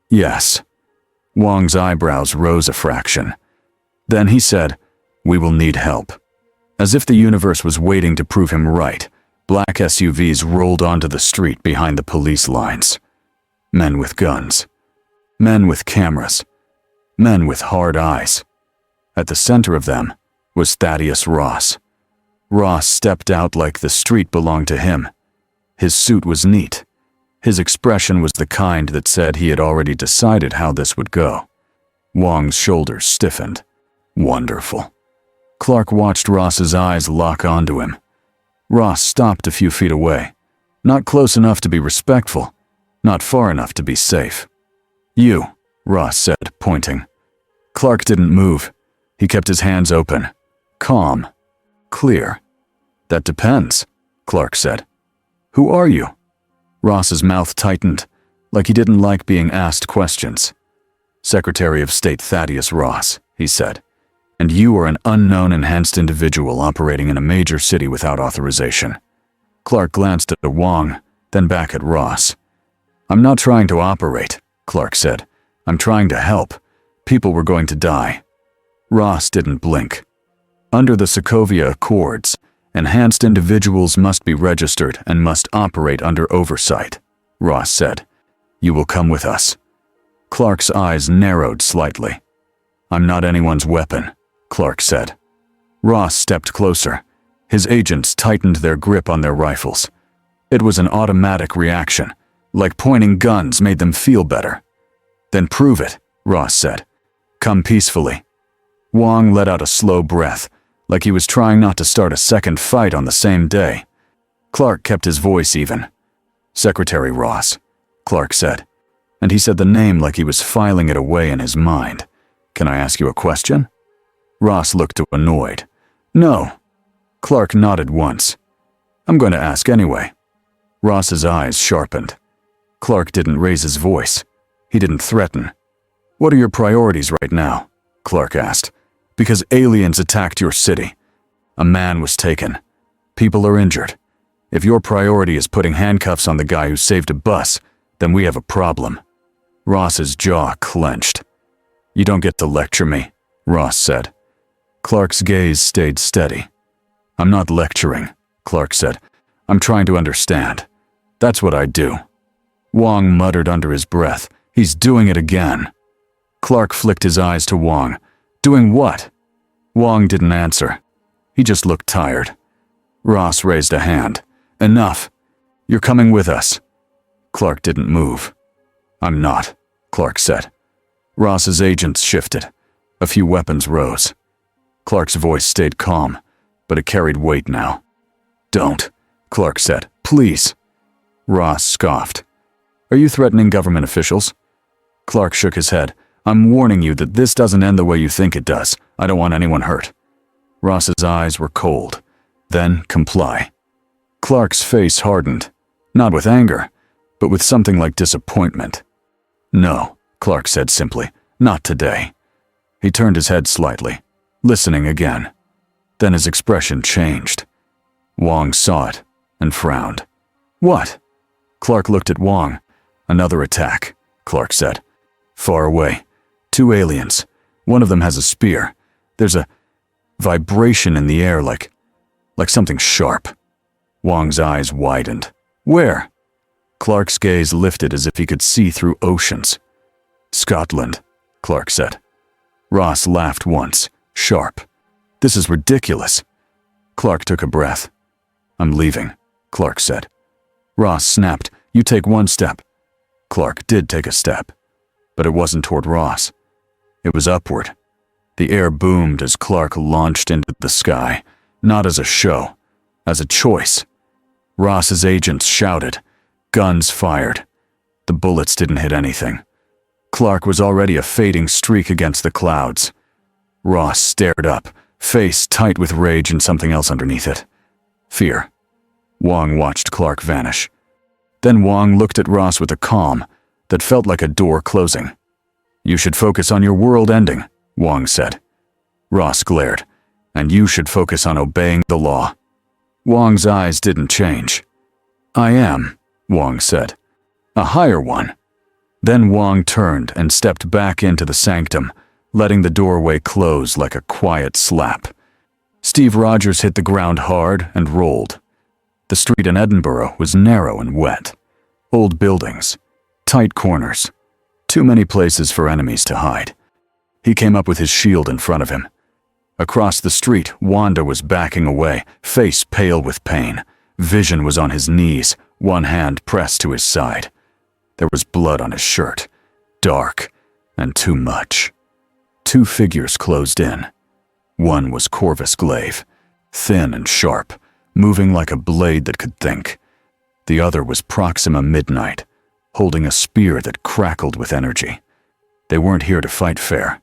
Yes. Wong's eyebrows rose a fraction. Then he said, we will need help. As if the universe was waiting to prove him right, black SUVs rolled onto the street behind the police lines. Men with guns. Men with cameras. Men with hard eyes. At the center of them was Thaddeus Ross. Ross stepped out like the street belonged to him. His suit was neat. His expression was the kind that said he had already decided how this would go. Wong's shoulders stiffened. Wonderful. Clark watched Ross's eyes lock onto him. Ross stopped a few feet away. Not close enough to be respectful, not far enough to be safe. You, Ross said, pointing. Clark didn't move. He kept his hands open. Calm. Clear. That depends, Clark said. Who are you? Ross's mouth tightened, like he didn't like being asked questions. Secretary of State Thaddeus Ross, he said. And you are an unknown enhanced individual operating in a major city without authorization. Clark glanced at Wong, then back at Ross. I'm not trying to operate, Clark said. I'm trying to help. People were going to die. Ross didn't blink. Under the Sokovia Accords, enhanced individuals must be registered and must operate under oversight, Ross said. You will come with us. Clark's eyes narrowed slightly. I'm not anyone's weapon, Clark said. Ross stepped closer. His agents tightened their grip on their rifles. It was an automatic reaction, like pointing guns made them feel better. Then prove it, Ross said. Come peacefully. Wong let out a slow breath, like he was trying not to start a second fight on the same day. Clark kept his voice even. Secretary Ross, Clark said, and he said the name like he was filing it away in his mind. Can I ask you a question? Ross looked annoyed. No. Clark nodded once. I'm going to ask anyway. Ross's eyes sharpened. Clark didn't raise his voice. He didn't threaten. What are your priorities right now? Clark asked. Because aliens attacked your city. A man was taken. People are injured. If your priority is putting handcuffs on the guy who saved a bus, then we have a problem. Ross's jaw clenched. You don't get to lecture me, Ross said. Clark's gaze stayed steady. I'm not lecturing, Clark said. I'm trying to understand. That's what I do. Wong muttered under his breath. He's doing it again. Clark flicked his eyes to Wong. Doing what? Wong didn't answer. He just looked tired. Ross raised a hand. Enough. You're coming with us. Clark didn't move. I'm not, Clark said. Ross's agents shifted. A few weapons rose. Clark's voice stayed calm, but it carried weight now. Don't, Clark said. Please. Ross scoffed. Are you threatening government officials? Clark shook his head. I'm warning you that this doesn't end the way you think it does. I don't want anyone hurt. Ross's eyes were cold. Then comply. Clark's face hardened, not with anger, but with something like disappointment. No, Clark said simply, not today. He turned his head slightly, listening again. Then his expression changed. Wong saw it and frowned. What? Clark looked at Wong. Another attack, Clark said. Far away. 2 aliens. One of them has a spear. There's a vibration in the air like something sharp. Wong's eyes widened. Where? Clark's gaze lifted as if he could see through oceans. Scotland, Clark said. Ross laughed once, sharp. This is ridiculous. Clark took a breath. I'm leaving, Clark said. Ross snapped. You take 1 step. Clark did take a step, but it wasn't toward Ross. It was upward. The air boomed as Clark launched into the sky, not as a show, as a choice. Ross's agents shouted. Guns fired. The bullets didn't hit anything. Clark was already a fading streak against the clouds. Ross stared up, face tight with rage and something else underneath it. Fear. Wong watched Clark vanish. Then Wong looked at Ross with a calm that felt like a door closing. You should focus on your world ending, Wong said. Ross glared. And you should focus on obeying the law. Wong's eyes didn't change. I am, Wong said. A higher one. Then Wong turned and stepped back into the sanctum, letting the doorway close like a quiet slap. Steve Rogers hit the ground hard and rolled. The street in Edinburgh was narrow and wet. Old buildings, tight corners, too many places for enemies to hide. He came up with his shield in front of him. Across the street, Wanda was backing away, face pale with pain. Vision was on his knees, one hand pressed to his side. There was blood on his shirt, dark and too much. 2 figures closed in. One was Corvus Glaive, thin and sharp, moving like a blade that could think. The other was Proxima Midnight, holding a spear that crackled with energy. They weren't here to fight fair.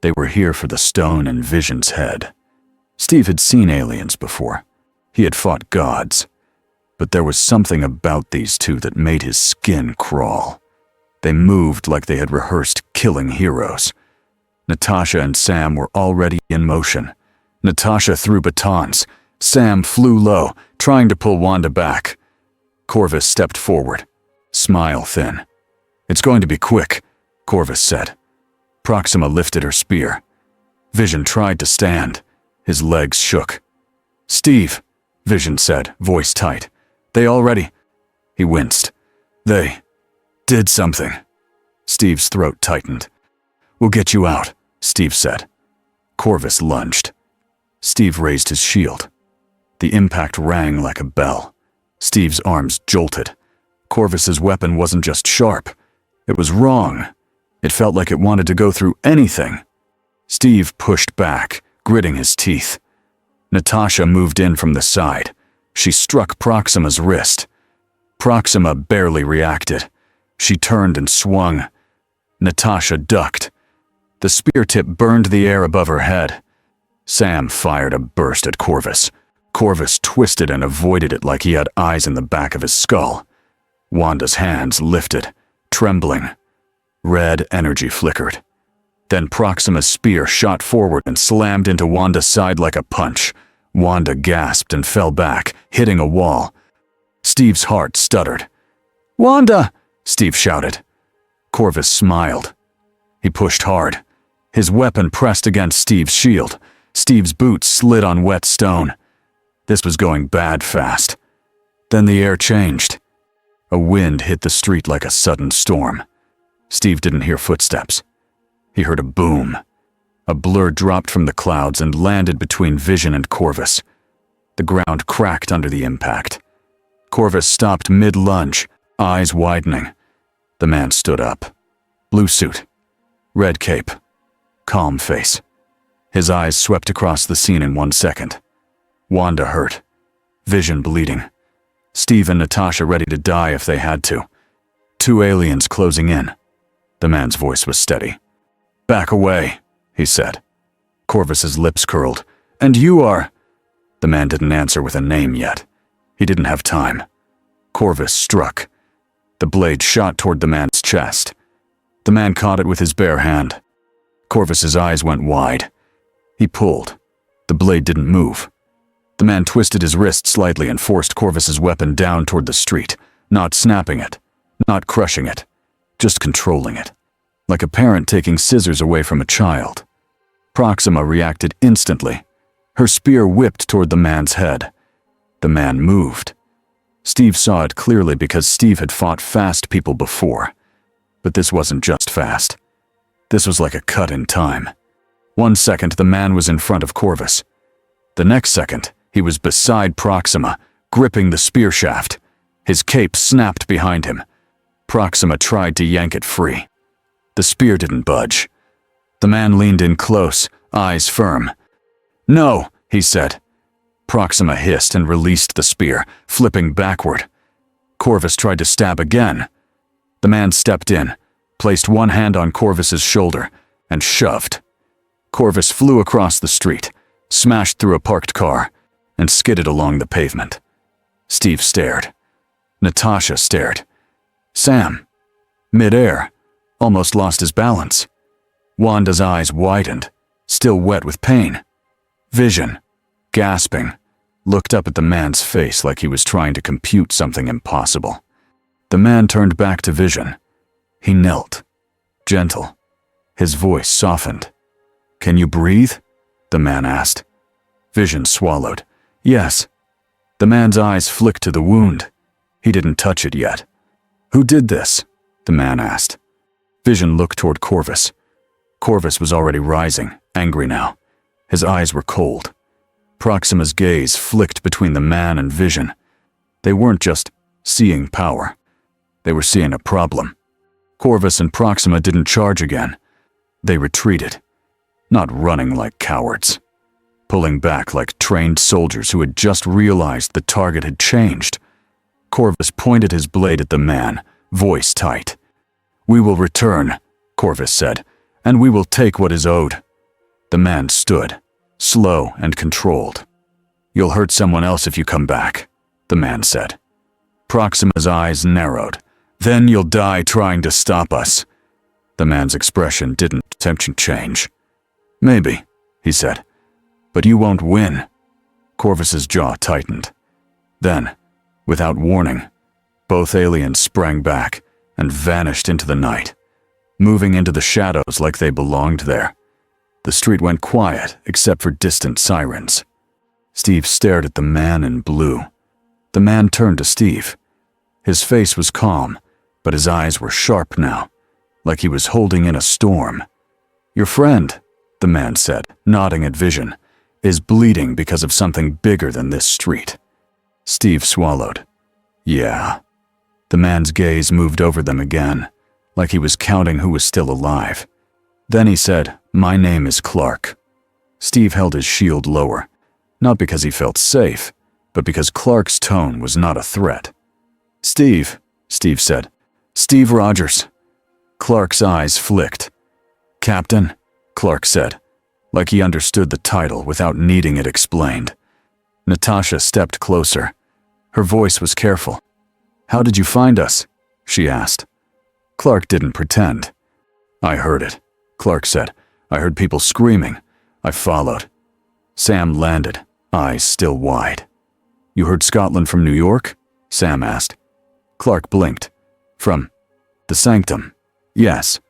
They were here for the stone in Vision's head. Steve had seen aliens before. He had fought gods. But there was something about these 2 that made his skin crawl. They moved like they had rehearsed killing heroes. Natasha and Sam were already in motion. Natasha threw batons. Sam flew low, trying to pull Wanda back. Corvus stepped forward, smile thin. It's going to be quick, Corvus said. Proxima lifted her spear. Vision tried to stand. His legs shook. Steve, Vision said, voice tight. They already... He winced. They did something. Steve's throat tightened. We'll get you out, Steve said. Corvus lunged. Steve raised his shield. The impact rang like a bell. Steve's arms jolted. Corvus's weapon wasn't just sharp. It was wrong. It felt like it wanted to go through anything. Steve pushed back, gritting his teeth. Natasha moved in from the side. She struck Proxima's wrist. Proxima barely reacted. She turned and swung. Natasha ducked. The spear tip burned the air above her head. Sam fired a burst at Corvus. Corvus twisted and avoided it like he had eyes in the back of his skull. Wanda's hands lifted, trembling. Red energy flickered. Then Proxima's spear shot forward and slammed into Wanda's side like a punch. Wanda gasped and fell back, hitting a wall. Steve's heart stuttered. "Wanda!" Steve shouted. Corvus smiled. He pushed hard. His weapon pressed against Steve's shield. Steve's boots slid on wet stone. This was going bad fast. Then the air changed. A wind hit the street like a sudden storm. Steve didn't hear footsteps. He heard a boom. A blur dropped from the clouds and landed between Vision and Corvus. The ground cracked under the impact. Corvus stopped mid-lunge, eyes widening. The man stood up. Blue suit. Red cape. Calm face. His eyes swept across the scene in 1 second. Wanda hurt. Vision bleeding. Steve and Natasha ready to die if they had to. 2 aliens closing in. The man's voice was steady. "Back away," he said. Corvus's lips curled. "And you are—" The man didn't answer with a name yet. He didn't have time. Corvus struck. The blade shot toward the man's chest. The man caught it with his bare hand. Corvus's eyes went wide. He pulled. The blade didn't move. The man twisted his wrist slightly and forced Corvus's weapon down toward the street, not snapping it, not crushing it, just controlling it, like a parent taking scissors away from a child. Proxima reacted instantly. Her spear whipped toward the man's head. The man moved. Steve saw it clearly because Steve had fought fast people before. But this wasn't just fast. This was like a cut in time. 1 second, the man was in front of Corvus. The next second, he was beside Proxima, gripping the spear shaft. His cape snapped behind him. Proxima tried to yank it free. The spear didn't budge. The man leaned in close, eyes firm. "No," he said. Proxima hissed and released the spear, flipping backward. Corvus tried to stab again. The man stepped in, placed one hand on Corvus's shoulder, and shoved. Corvus flew across the street, smashed through a parked car, and skidded along the pavement. Steve stared. Natasha stared. Sam, mid-air, almost lost his balance. Wanda's eyes widened, still wet with pain. Vision, gasping, looked up at the man's face like he was trying to compute something impossible. The man turned back to Vision. He knelt, gentle. His voice softened. "Can you breathe?" the man asked. Vision swallowed. "Yes." The man's eyes flicked to the wound. He didn't touch it yet. "Who did this?" the man asked. Vision looked toward Corvus. Corvus was already rising, angry now. His eyes were cold. Proxima's gaze flicked between the man and Vision. They weren't just seeing power. They were seeing a problem. Corvus and Proxima didn't charge again. They retreated, not running like cowards, pulling back like trained soldiers who had just realized the target had changed. Corvus pointed his blade at the man, voice tight. "We will return," Corvus said, "and we will take what is owed." The man stood, slow and controlled. "You'll hurt someone else if you come back," the man said. Proxima's eyes narrowed. "Then you'll die trying to stop us." The man's expression didn't change. "Maybe," he said, "but you won't win." Corvus's jaw tightened. Then, without warning, both aliens sprang back and vanished into the night, moving into the shadows like they belonged there. The street went quiet except for distant sirens. Steve stared at the man in blue. The man turned to Steve. His face was calm, but his eyes were sharp now, like he was holding in a storm. "Your friend," the man said, nodding at Vision, "is bleeding because of something bigger than this street." Steve swallowed. "Yeah." The man's gaze moved over them again, like he was counting who was still alive. Then he said, "My name is Clark." Steve held his shield lower, not because he felt safe, but because Clark's tone was not a threat. "Steve," Steve said. "Steve Rogers." Clark's eyes flicked. "Captain," Clark said, like he understood the title without needing it explained. Natasha stepped closer. Her voice was careful. "How did you find us?" she asked. Clark didn't pretend. "I heard it," Clark said. "I heard people screaming. I followed." Sam landed, eyes still wide. "You heard Scotland from New York?" Sam asked. Clark blinked. "From the sanctum?" "Yes."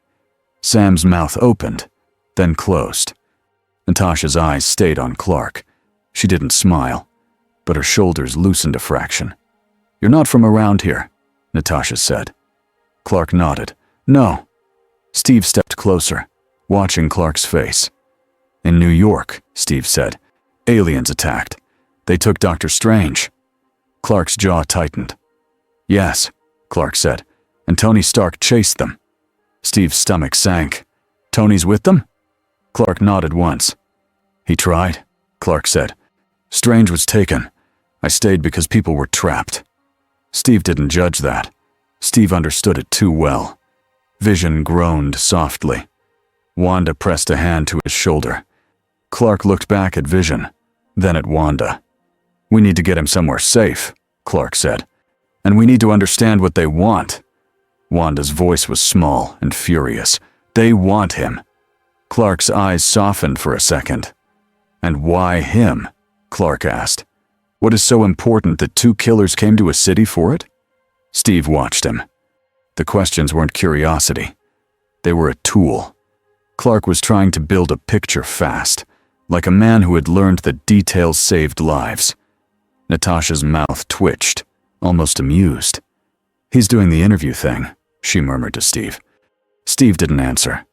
Sam's mouth opened, then closed. Natasha's eyes stayed on Clark. She didn't smile, but her shoulders loosened a fraction. "You're not from around here," Natasha said. Clark nodded. "No." Steve stepped closer, watching Clark's face. "In New York," Steve said, "aliens attacked. They took Dr. Strange." Clark's jaw tightened. "Yes," Clark said, "and Tony Stark chased them." Steve's stomach sank. "Tony's with them?" Clark nodded once. "He tried," Clark said. "Strange was taken. I stayed because people were trapped." Steve didn't judge that. Steve understood it too well. Vision groaned softly. Wanda pressed a hand to his shoulder. Clark looked back at Vision, then at Wanda. "We need to get him somewhere safe," Clark said. "And we need to understand what they want." Wanda's voice was small and furious. "They want him." Clark's eyes softened for a second. "And why him?" Clark asked. "What is so important that two killers came to a city for it?" Steve watched him. The questions weren't curiosity. They were a tool. Clark was trying to build a picture fast, like a man who had learned that details saved lives. Natasha's mouth twitched, almost amused. "He's doing the interview thing," she murmured to Steve. Steve didn't answer.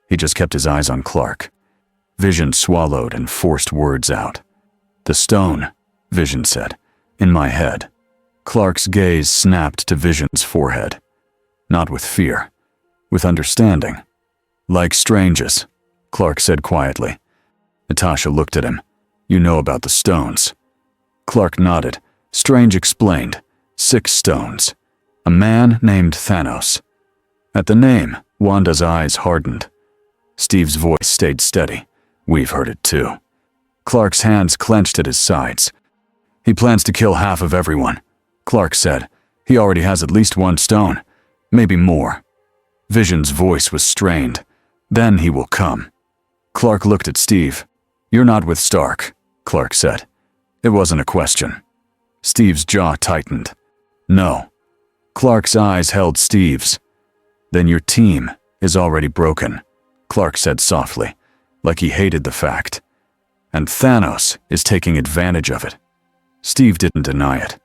He just kept his eyes on Clark. Vision swallowed and forced words out. "The stone," Vision said, "in my head." Clark's gaze snapped to Vision's forehead. Not with fear, with understanding. "Like strangers," Clark said quietly. Natasha looked at him. "You know about the stones." Clark nodded. Strange explained. 6 stones. A man named Thanos. At the name, Wanda's eyes hardened. Steve's voice stayed steady. "We've heard it too." Clark's hands clenched at his sides. "He plans to kill half of everyone," Clark said. "He already has at least 1 stone. Maybe more." Vision's voice was strained. "Then he will come." Clark looked at Steve. "You're not with Stark," Clark said. It wasn't a question. Steve's jaw tightened. "No." Clark's eyes held Steve's. "Then your team is already broken," Clark said softly, like he hated the fact. "And Thanos is taking advantage of it." Steve didn't deny it.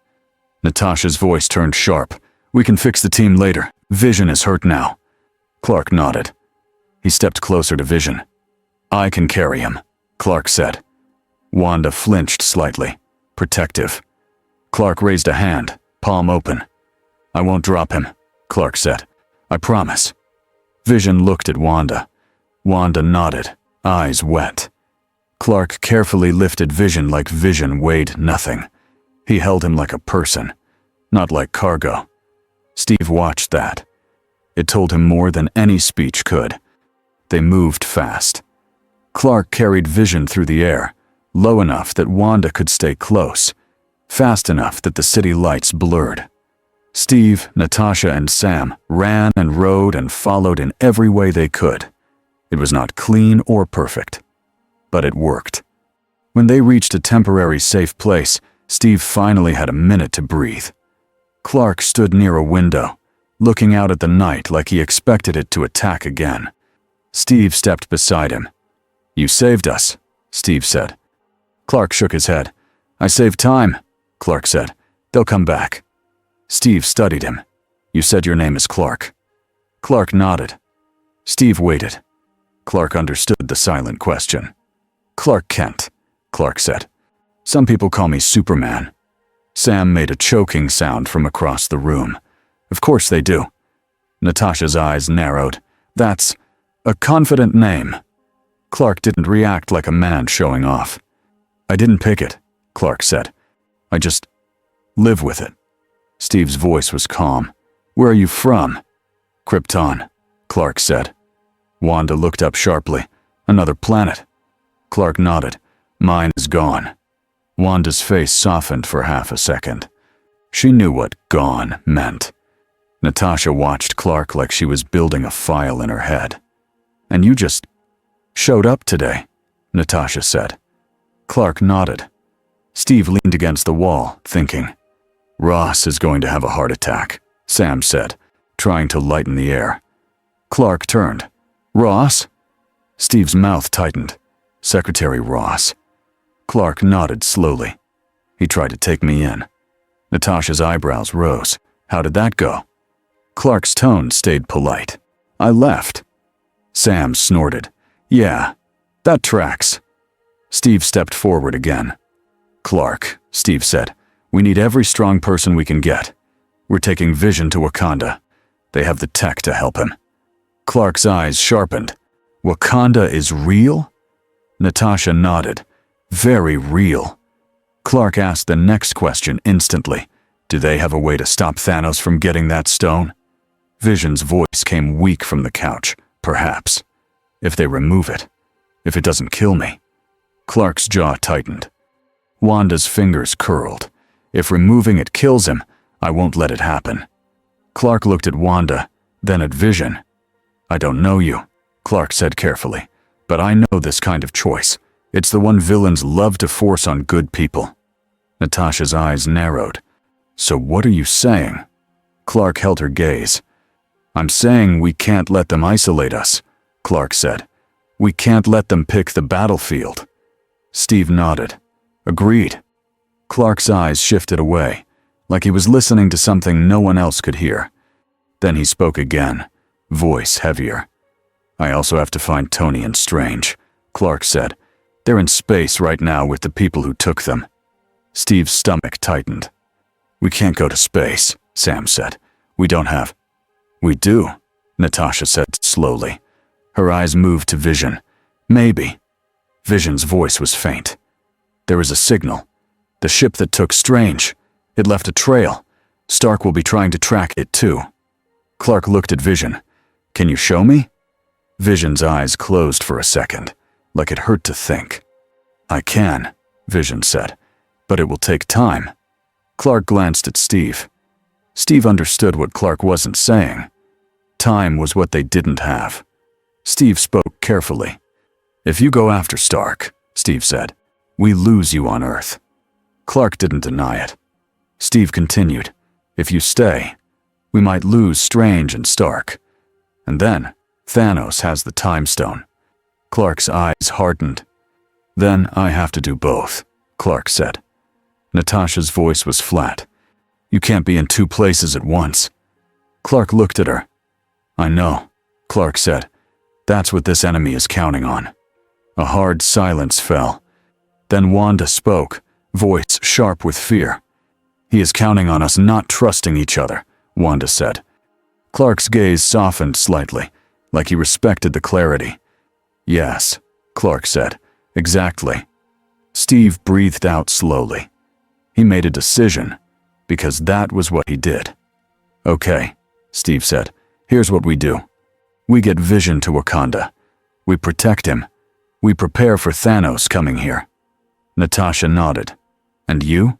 Natasha's voice turned sharp. "We can fix the team later. Vision is hurt now." Clark nodded. He stepped closer to Vision. "I can carry him," Clark said. Wanda flinched slightly, protective. Clark raised a hand, palm open. "I won't drop him," Clark said. "I promise." Vision looked at Wanda. Wanda nodded, eyes wet. Clark carefully lifted Vision like Vision weighed nothing. He held him like a person, not like cargo. Steve watched that. It told him more than any speech could. They moved fast. Clark carried Vision through the air, low enough that Wanda could stay close, fast enough that the city lights blurred. Steve, Natasha, and Sam ran and rode and followed in every way they could. It was not clean or perfect, but it worked. When they reached a temporary safe place, Steve finally had a minute to breathe. Clark stood near a window, looking out at the night like he expected it to attack again. Steve stepped beside him. "You saved us," Steve said. Clark shook his head. "I saved time," Clark said. "They'll come back." Steve studied him. "You said your name is Clark." Clark nodded. Steve waited. Clark understood the silent question. "Clark Kent," Clark said. "Some people call me Superman." Sam made a choking sound from across the room. "Of course they do." Natasha's eyes narrowed. "That's a confident name." Clark didn't react like a man showing off. "I didn't pick it," Clark said. "I just live with it." Steve's voice was calm. "Where are you from?" "Krypton," Clark said. Wanda looked up sharply. "Another planet." Clark nodded. "Mine is gone." Wanda's face softened for half a second. She knew what gone meant. Natasha watched Clark like she was building a file in her head. "And you just showed up today," Natasha said. Clark nodded. Steve leaned against the wall, thinking. "Ross is going to have a heart attack," Sam said, trying to lighten the air. Clark turned. "Ross?" Steve's mouth tightened. "Secretary Ross." Clark nodded slowly. "He tried to take me in." Natasha's eyebrows rose. "How did that go?" Clark's tone stayed polite. "I left." Sam snorted. "Yeah, that tracks." Steve stepped forward again. "Clark," Steve said, "we need every strong person we can get. We're taking Vision to Wakanda. They have the tech to help him." Clark's eyes sharpened. "Wakanda is real?" Natasha nodded. "Very real." Clark asked the next question instantly. "Do they have a way to stop Thanos from getting that stone?" Vision's voice came weak from the couch. Perhaps. If they remove it. If it doesn't kill me. Clark's jaw tightened. Wanda's fingers curled. If removing it kills him, I won't let it happen. Clark looked at Wanda, then at Vision. I don't know you, Clark said carefully, but I know this kind of choice. It's the one villains love to force on good people. Natasha's eyes narrowed. So what are you saying? Clark held her gaze. I'm saying we can't let them isolate us, Clark said. We can't let them pick the battlefield. Steve nodded. Agreed. Clark's eyes shifted away, like he was listening to something no one else could hear. Then he spoke again, voice heavier. I also have to find Tony and Strange, Clark said. They're in space right now with the people who took them. Steve's stomach tightened. We can't go to space, Sam said. We don't have. We do, Natasha said slowly. Her eyes moved to Vision. Maybe. Vision's voice was faint. There was a signal. The ship that took Strange. It left a trail. Stark will be trying to track it too. Clark looked at Vision. Can you show me? Vision's eyes closed for a second, like it hurt to think. I can, Vision said, but it will take time. Clark glanced at Steve. Steve understood what Clark wasn't saying. Time was what they didn't have. Steve spoke carefully. If you go after Stark, Steve said, we lose you on Earth. Clark didn't deny it. Steve continued, if you stay, we might lose Strange and Stark. And then, Thanos has the Time Stone. Clark's eyes hardened. Then I have to do both, Clark said. Natasha's voice was flat. You can't be in two places at once. Clark looked at her. I know, Clark said. That's what this enemy is counting on. A hard silence fell. Then Wanda spoke, voice sharp with fear. He is counting on us not trusting each other, Wanda said. Clark's gaze softened slightly, like he respected the clarity. Yes, Clark said. Exactly. Steve breathed out slowly. He made a decision, because that was what he did. Okay, Steve said. Here's what we do. We get Vision to Wakanda. We protect him. We prepare for Thanos coming here. Natasha nodded. And you?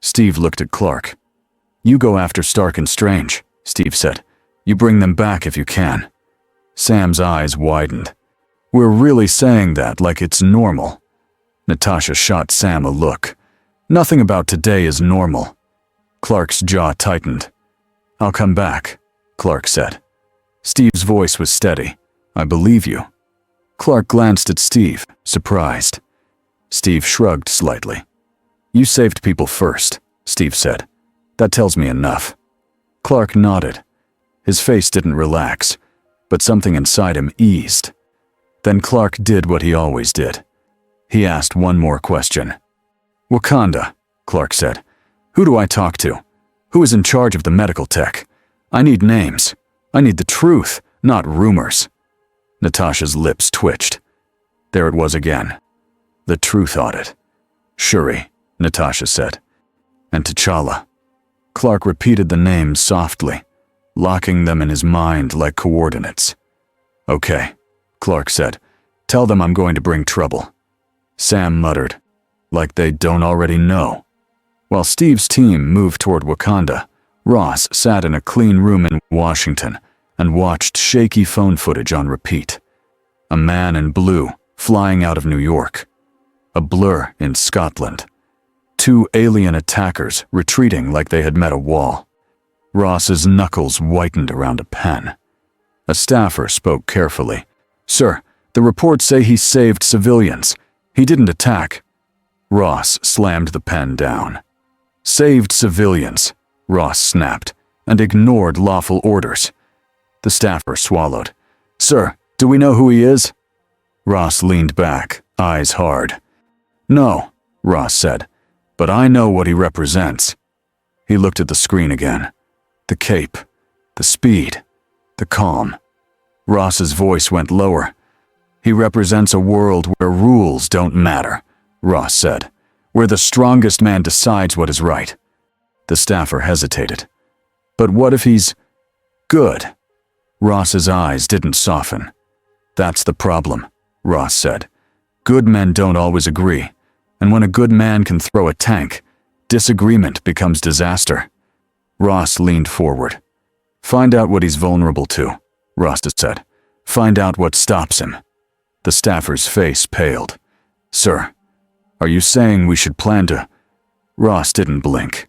Steve looked at Clark. You go after Stark and Strange, Steve said. You bring them back if you can. Sam's eyes widened. We're really saying that like it's normal. Natasha shot Sam a look. Nothing about today is normal. Clark's jaw tightened. I'll come back, Clark said. Steve's voice was steady. I believe you. Clark glanced at Steve, surprised. Steve shrugged slightly. You saved people first, Steve said. That tells me enough. Clark nodded. His face didn't relax, but something inside him eased. Then Clark did what he always did. He asked one more question. Wakanda, Clark said. Who do I talk to? Who is in charge of the medical tech? I need names. I need the truth, not rumors. Natasha's lips twitched. There it was again. The truth audit. Shuri, Natasha said. And T'Challa. Clark repeated the names softly, locking them in his mind like coordinates. Okay, Clark said. Tell them I'm going to bring trouble. Sam muttered, like they don't already know. While Steve's team moved toward Wakanda, Ross sat in a clean room in Washington and watched shaky phone footage on repeat. A man in blue flying out of New York. A blur in Scotland. Two alien attackers retreating like they had met a wall. Ross's knuckles whitened around a pen. A staffer spoke carefully. Sir, the reports say he saved civilians. He didn't attack. Ross slammed the pen down. Saved civilians, Ross snapped, and ignored lawful orders. The staffer swallowed. Sir, do we know who he is? Ross leaned back, eyes hard. No, Ross said, but I know what he represents. He looked at the screen again. The cape, the speed, the calm. Ross's voice went lower. He represents a world where rules don't matter, Ross said, where the strongest man decides what is right. The staffer hesitated. But what if he's... Good. Ross's eyes didn't soften. That's the problem, Ross said. Good men don't always agree, and when a good man can throw a tank, disagreement becomes disaster. Ross leaned forward. Find out what he's vulnerable to, Ross said. Find out what stops him. The staffer's face paled. Sir, are you saying we should plan to… Ross didn't blink.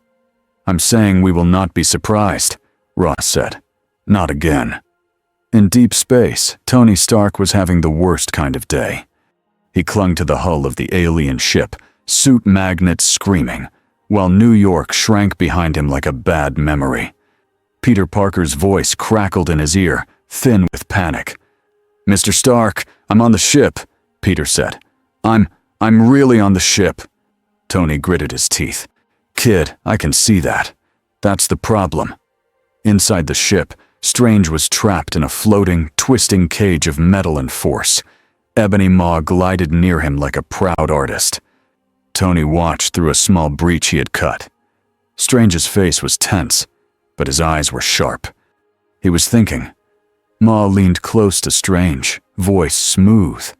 I'm saying we will not be surprised, Ross said. Not again. In deep space, Tony Stark was having the worst kind of day. He clung to the hull of the alien ship, suit magnets screaming, while New York shrank behind him like a bad memory. Peter Parker's voice crackled in his ear, thin with panic. Mr. Stark, I'm on the ship, Peter said. I'm really on the ship. Tony gritted his teeth. Kid, I can see that. That's the problem. Inside the ship, Strange was trapped in a floating, twisting cage of metal and force. Ebony Maw glided near him like a proud artist. Tony watched through a small breach he had cut. Strange's face was tense, but his eyes were sharp. He was thinking. Maw leaned close to Strange, voice smooth.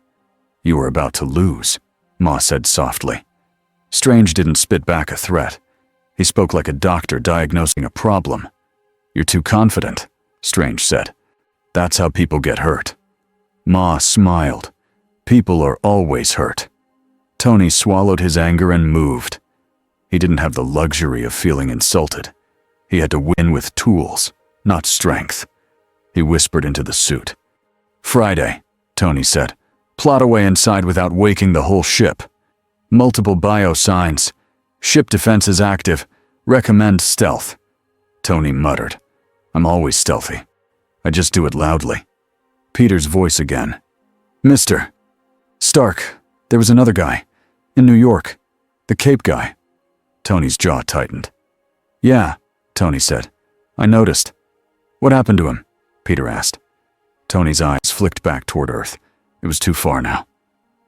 You were about to lose, Maw said softly. Strange didn't spit back a threat. He spoke like a doctor diagnosing a problem. You're too confident, Strange said. That's how people get hurt. Ma smiled. People are always hurt. Tony swallowed his anger and moved. He didn't have the luxury of feeling insulted. He had to win with tools, not strength. He whispered into the suit. Friday, Tony said. Plot away inside without waking the whole ship. Multiple bio signs. Ship defenses active. Recommend stealth. Tony muttered. I'm always stealthy. I just do it loudly. Peter's voice again. Mr. Stark, there was another guy. In New York. The Cape guy. Tony's jaw tightened. Yeah, Tony said. I noticed. What happened to him? Peter asked. Tony's eyes flicked back toward Earth. It was too far now.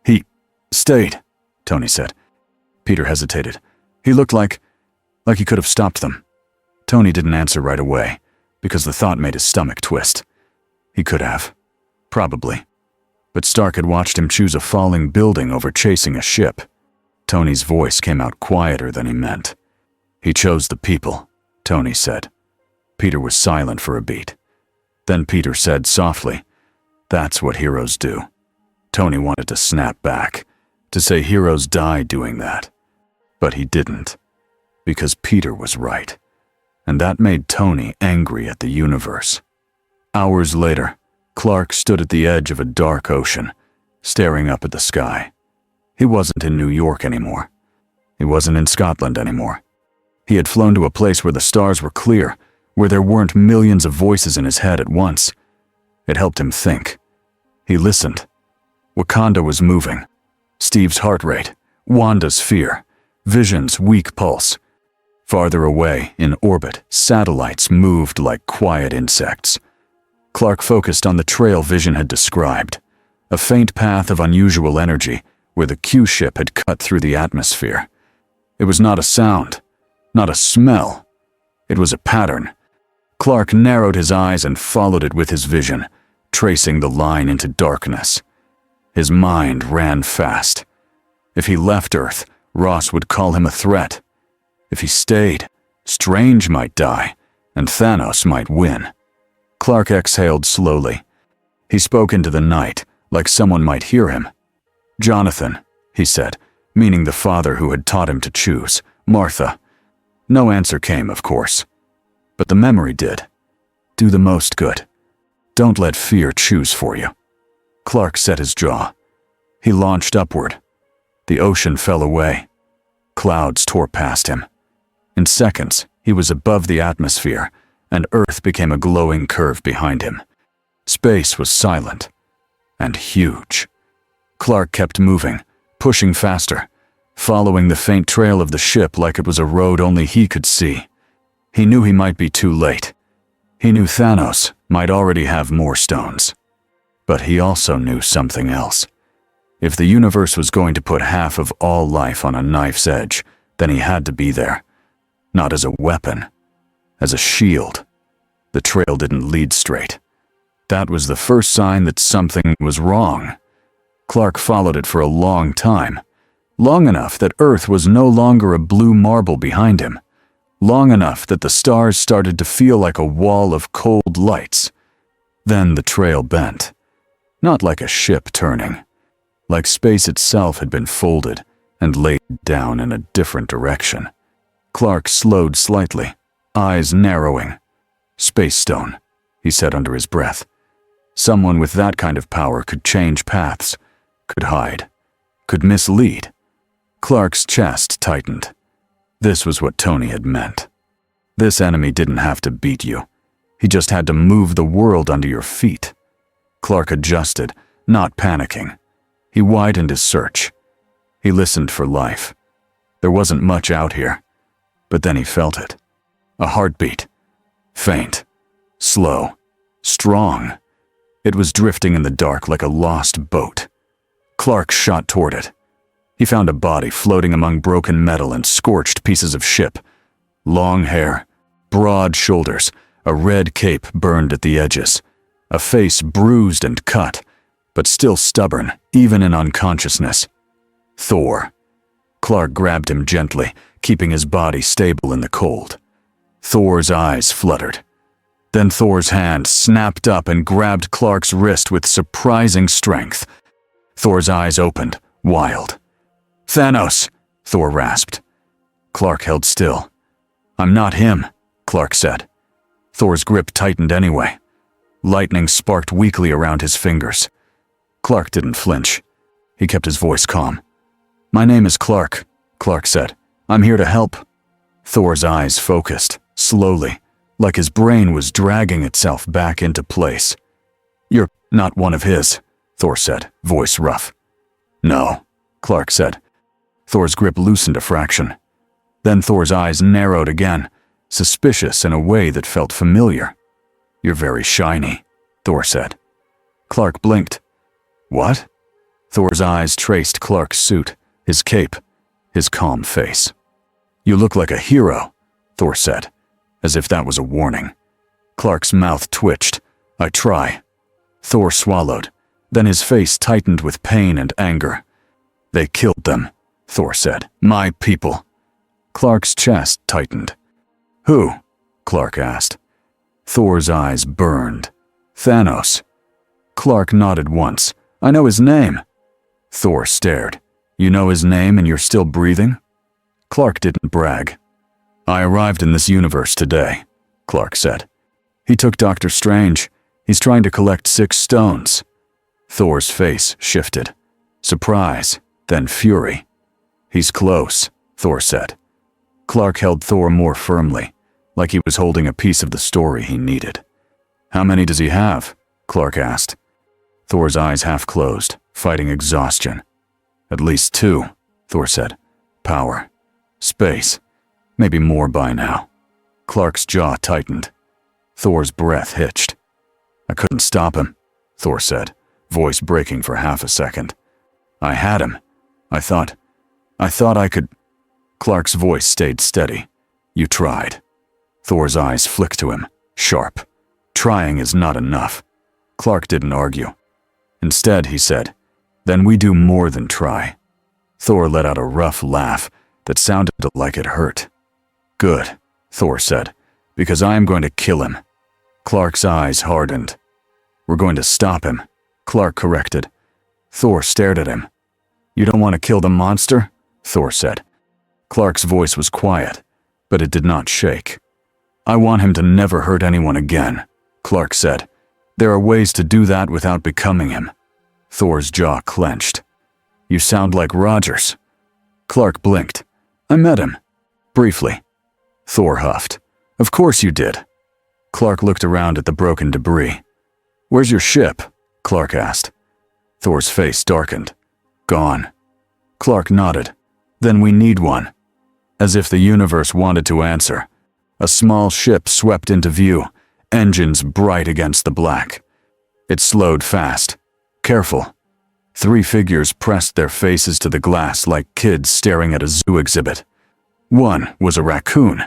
He stayed, Tony said. Peter hesitated. He looked like he could have stopped them. Tony didn't answer right away, because the thought made his stomach twist. He could have. Probably. But Stark had watched him choose a falling building over chasing a ship. Tony's voice came out quieter than he meant. He chose the people, Tony said. Peter was silent for a beat. Then Peter said softly, That's what heroes do. Tony wanted to snap back, to say heroes die doing that. But he didn't, because Peter was right. And that made Tony angry at the universe. Hours later, Clark stood at the edge of a dark ocean, staring up at the sky. He wasn't in New York anymore. He wasn't in Scotland anymore. He had flown to a place where the stars were clear, where there weren't millions of voices in his head at once. It helped him think. He listened. Wakanda was moving. Steve's heart rate, Wanda's fear, Vision's weak pulse. Farther away, in orbit, satellites moved like quiet insects. Clark focused on the trail Vision had described, a faint path of unusual energy where the Q ship had cut through the atmosphere. It was not a sound, not a smell. It was a pattern. Clark narrowed his eyes and followed it with his vision, tracing the line into darkness. His mind ran fast. If he left Earth, Ross would call him a threat. If he stayed, Strange might die, and Thanos might win. Clark exhaled slowly. He spoke into the night, like someone might hear him. Jonathan, he said, meaning the father who had taught him to choose, Martha. No answer came, of course. But the memory did. Do the most good. Don't let fear choose for you. Clark set his jaw. He launched upward. The ocean fell away. Clouds tore past him. In seconds, he was above the atmosphere, and Earth became a glowing curve behind him. Space was silent and huge. Clark kept moving, pushing faster, following the faint trail of the ship like it was a road only he could see. He knew he might be too late. He knew Thanos might already have more stones. But he also knew something else. If the universe was going to put half of all life on a knife's edge, then he had to be there. Not as a weapon, as a shield. The trail didn't lead straight. That was the first sign that something was wrong. Clark followed it for a long time, long enough that Earth was no longer a blue marble behind him, long enough that the stars started to feel like a wall of cold lights. Then the trail bent, not like a ship turning, like space itself had been folded and laid down in a different direction. Clark slowed slightly, eyes narrowing. "Space stone," he said under his breath. Someone with that kind of power could change paths, could hide, could mislead. Clark's chest tightened. This was what Tony had meant. This enemy didn't have to beat you. He just had to move the world under your feet. Clark adjusted, not panicking. He widened his search. He listened for life. There wasn't much out here, but then he felt it. A heartbeat. Faint, slow, strong. It was drifting in the dark like a lost boat. Clark shot toward it. He found a body floating among broken metal and scorched pieces of ship. Long hair, broad shoulders, a red cape burned at the edges, a face bruised and cut, but still stubborn, even in unconsciousness. Thor. Clark grabbed him gently, keeping his body stable in the cold. Thor's eyes fluttered. Then Thor's hand snapped up and grabbed Clark's wrist with surprising strength. Thor's eyes opened, wild. "Thanos!" Thor rasped. Clark held still. "I'm not him," Clark said. Thor's grip tightened anyway. Lightning sparked weakly around his fingers. Clark didn't flinch. He kept his voice calm. "My name is Clark," Clark said. "I'm here to help." Thor's eyes focused, slowly, like his brain was dragging itself back into place. "You're not one of his," Thor said, voice rough. "No," Clark said. Thor's grip loosened a fraction. Then Thor's eyes narrowed again, suspicious in a way that felt familiar. "You're very shiny," Thor said. Clark blinked. "What?" Thor's eyes traced Clark's suit, his cape, his calm face. "You look like a hero," Thor said, as if that was a warning. Clark's mouth twitched. "I try." Thor swallowed. Then his face tightened with pain and anger. "They killed them," Thor said. "My people." Clark's chest tightened. "Who?" Clark asked. Thor's eyes burned. "Thanos." Clark nodded once. "I know his name." Thor stared. "You know his name and you're still breathing?" Clark didn't brag. "I arrived in this universe today," Clark said. "He took Dr. Strange. He's trying to collect 6 stones." Thor's face shifted. Surprise, then fury. "He's close," Thor said. Clark held Thor more firmly, like he was holding a piece of the story he needed. "How many does he have?" Clark asked. Thor's eyes half closed, fighting exhaustion. "At least 2, Thor said. "Power. Space. Maybe more by now." Clark's jaw tightened. Thor's breath hitched. "I couldn't stop him," Thor said, voice breaking for half a second. "I had him. I thought I could..." Clark's voice stayed steady. "You tried." Thor's eyes flicked to him, sharp. Trying is not enough. Clark didn't argue. Instead, he said, "Then we do more than try." Thor let out a rough laugh that sounded like it hurt. "Good," Thor said, "because I am going to kill him." Clark's eyes hardened. "We're going to stop him," Clark corrected. Thor stared at him. "You don't want to kill the monster?" Thor said. Clark's voice was quiet, but it did not shake. "I want him to never hurt anyone again," Clark said. "There are ways to do that without becoming him." Thor's jaw clenched. "You sound like Rogers." Clark blinked. "I met him. Briefly." Thor huffed. "Of course you did." Clark looked around at the broken debris. "Where's your ship?" Clark asked. Thor's face darkened. "Gone." Clark nodded. "Then we need one." As if the universe wanted to answer, a small ship swept into view, engines bright against the black. It slowed fast. Careful. 3 figures pressed their faces to the glass like kids staring at a zoo exhibit. One was a raccoon.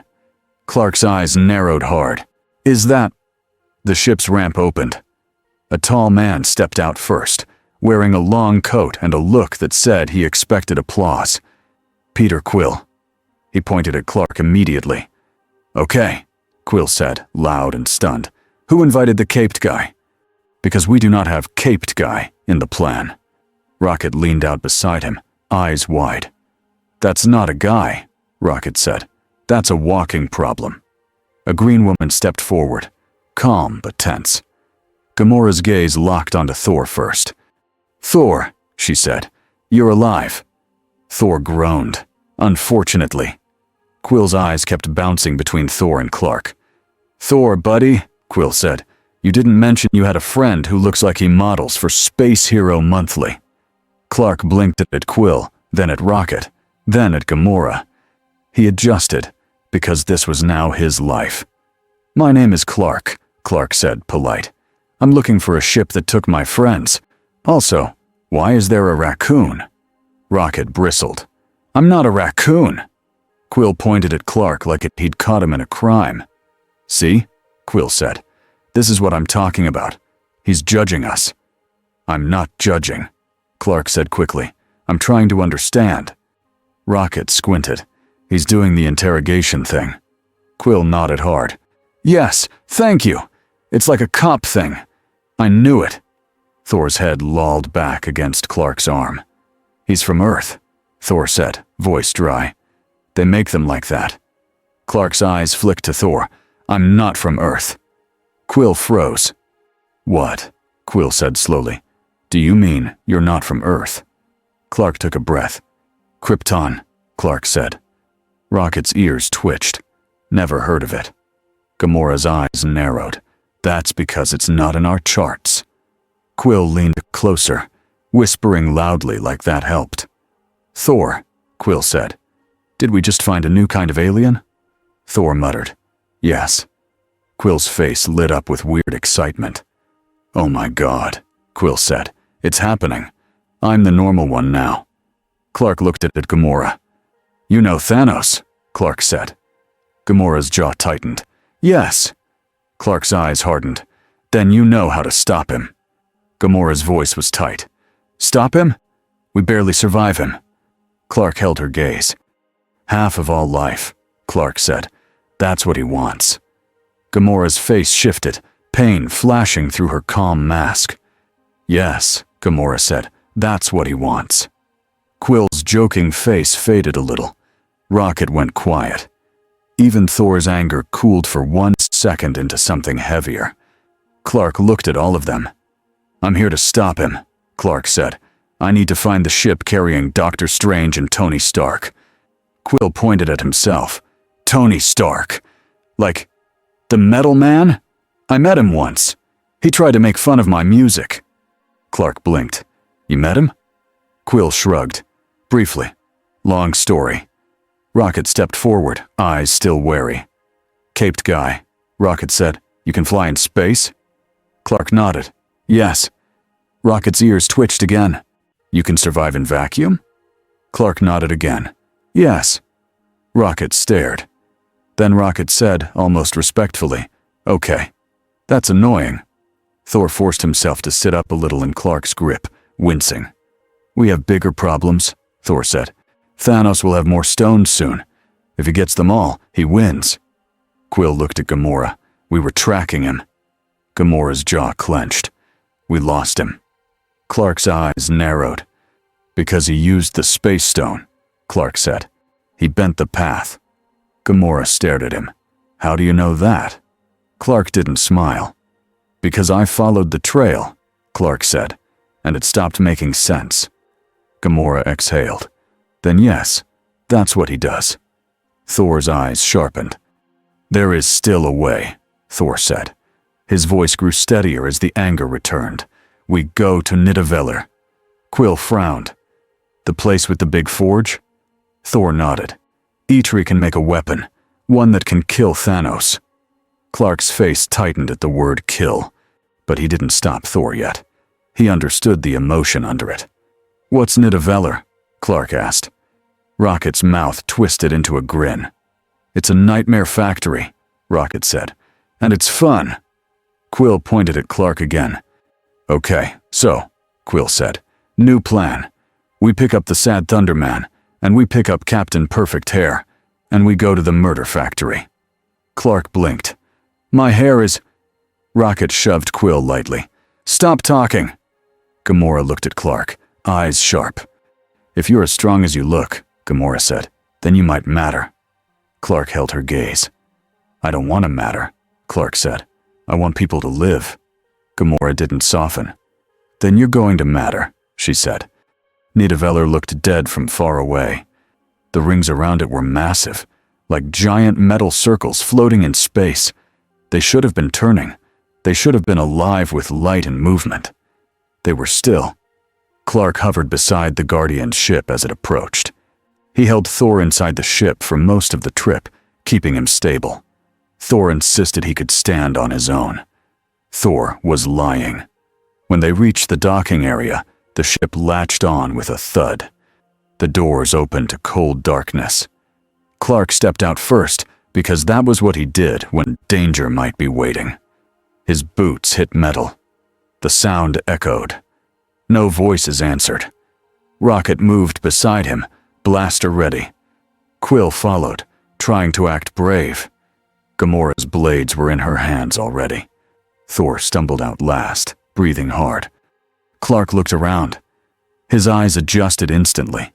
Clark's eyes narrowed hard. "Is that..." The ship's ramp opened. A tall man stepped out first, wearing a long coat and a look that said he expected applause. Peter Quill. He pointed at Clark immediately. "Okay," Quill said, loud and stunned. "Who invited the caped guy?" "Because we do not have caped guy in the plan." Rocket leaned out beside him, eyes wide. "That's not a guy," Rocket said. "That's a walking problem." A green woman stepped forward, calm but tense. Gamora's gaze locked onto Thor first. "Thor," she said, "you're alive." Thor groaned. "Unfortunately." Quill's eyes kept bouncing between Thor and Clark. "Thor, buddy," Quill said, "you didn't mention you had a friend who looks like he models for Space Hero Monthly." Clark blinked at Quill, then at Rocket, then at Gamora. He adjusted, because this was now his life. "My name is Clark," Clark said, polite. "I'm looking for a ship that took my friends. Also, why is there a raccoon?" Rocket bristled. "I'm not a raccoon." Quill pointed at Clark like he'd caught him in a crime. "See?" Quill said. "This is what I'm talking about. He's judging us." "I'm not judging," Clark said quickly. "I'm trying to understand." Rocket squinted. "He's doing the interrogation thing." Quill nodded hard. "Yes, thank you. It's like a cop thing. I knew it." Thor's head lolled back against Clark's arm. "He's from Earth," Thor said, voice dry. "They make them like that." Clark's eyes flicked to Thor. "I'm not from Earth." Quill froze. "What?" Quill said slowly. "Do you mean you're not from Earth?" Clark took a breath. "Krypton," Clark said. Rocket's ears twitched. "Never heard of it." Gamora's eyes narrowed. "That's because it's not in our charts." Quill leaned closer, whispering loudly like that helped. "Thor," Quill said. "Did we just find a new kind of alien?" Thor muttered. "Yes." Quill's face lit up with weird excitement. "Oh my God," Quill said. "It's happening. I'm the normal one now." Clark looked at Gamora. "You know Thanos," Clark said. Gamora's jaw tightened. "Yes." Clark's eyes hardened. "Then you know how to stop him." Gamora's voice was tight. "Stop him? We barely survive him." Clark held her gaze. "Half of all life," Clark said. "That's what he wants." Gamora's face shifted, pain flashing through her calm mask. "Yes," Gamora said, "that's what he wants." Quill's joking face faded a little. Rocket went quiet. Even Thor's anger cooled for 1 second into something heavier. Clark looked at all of them. "I'm here to stop him," Clark said. "I need to find the ship carrying Doctor Strange and Tony Stark." Quill pointed at himself. "Tony Stark? Like, the metal man? I met him once. He tried to make fun of my music." Clark blinked. "You met him?" Quill shrugged. "Briefly. Long story." Rocket stepped forward, eyes still wary. "Caped guy," Rocket said. "You can fly in space?" Clark nodded. "Yes." Rocket's ears twitched again. "You can survive in vacuum?" Clark nodded again. "Yes." Rocket stared. Then Rocket said, almost respectfully, "Okay. That's annoying." Thor forced himself to sit up a little in Clark's grip, wincing. "We have bigger problems," Thor said. "Thanos will have more stones soon. If he gets them all, he wins." Quill looked at Gamora. "We were tracking him." Gamora's jaw clenched. "We lost him." Clark's eyes narrowed. "Because he used the space stone," Clark said. "He bent the path." Gamora stared at him. "How do you know that?" Clark didn't smile. "Because I followed the trail," Clark said, "and it stopped making sense." Gamora exhaled. "Then yes, that's what he does." Thor's eyes sharpened. "There is still a way," Thor said. His voice grew steadier as the anger returned. "We go to Nidavellir." Quill frowned. "The place with the big forge?" Thor nodded. "Eitri can make a weapon, one that can kill Thanos." Clark's face tightened at the word kill, but he didn't stop Thor yet. He understood the emotion under it. "What's Nidavellir?" Clark asked. Rocket's mouth twisted into a grin. "It's a nightmare factory," Rocket said. "And it's fun." Quill pointed at Clark again. Okay, so, Quill said, new plan. We pick up the Sad Thunderman, and we pick up Captain Perfect Hair, and we go to the murder factory. Clark blinked. My hair is... Rocket shoved Quill lightly. Stop talking. Gamora looked at Clark, eyes sharp. If you're as strong as you look, Gamora said, then you might matter. Clark held her gaze. I don't want to matter, Clark said. I want people to live. Gamora didn't soften. Then you're going to matter, she said. Nidavellir looked dead from far away. The rings around it were massive, like giant metal circles floating in space. They should have been turning. They should have been alive with light and movement. They were still. Clark hovered beside the Guardian's ship as it approached. He held Thor inside the ship for most of the trip, keeping him stable. Thor insisted he could stand on his own. Thor was lying. When they reached the docking area, the ship latched on with a thud. The doors opened to cold darkness. Clark stepped out first because that was what he did when danger might be waiting. His boots hit metal. The sound echoed. No voices answered. Rocket moved beside him, blaster ready. Quill followed, trying to act brave. Gamora's blades were in her hands already. Thor stumbled out last, breathing hard. Clark looked around. His eyes adjusted instantly.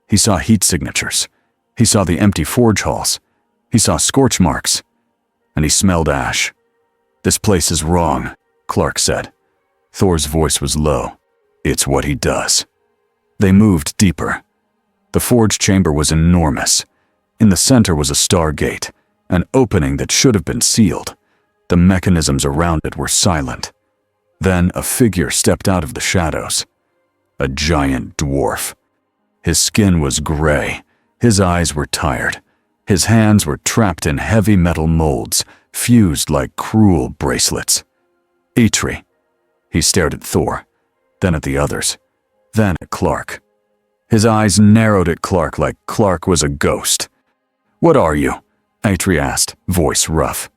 He saw heat signatures. He saw the empty forge halls. He saw scorch marks. And he smelled ash. This place is wrong, Clark said. Thor's voice was low. It's what he does. They moved deeper. The forge chamber was enormous. In the center was a stargate, an opening that should have been sealed. The mechanisms around it were silent. Then a figure stepped out of the shadows. A giant dwarf. His skin was gray. His eyes were tired. His hands were trapped in heavy metal molds, fused like cruel bracelets. Eitri. He stared at Thor, then at the others, then at Clark. His eyes narrowed at Clark like Clark was a ghost. What are you? Eitri asked, voice rough.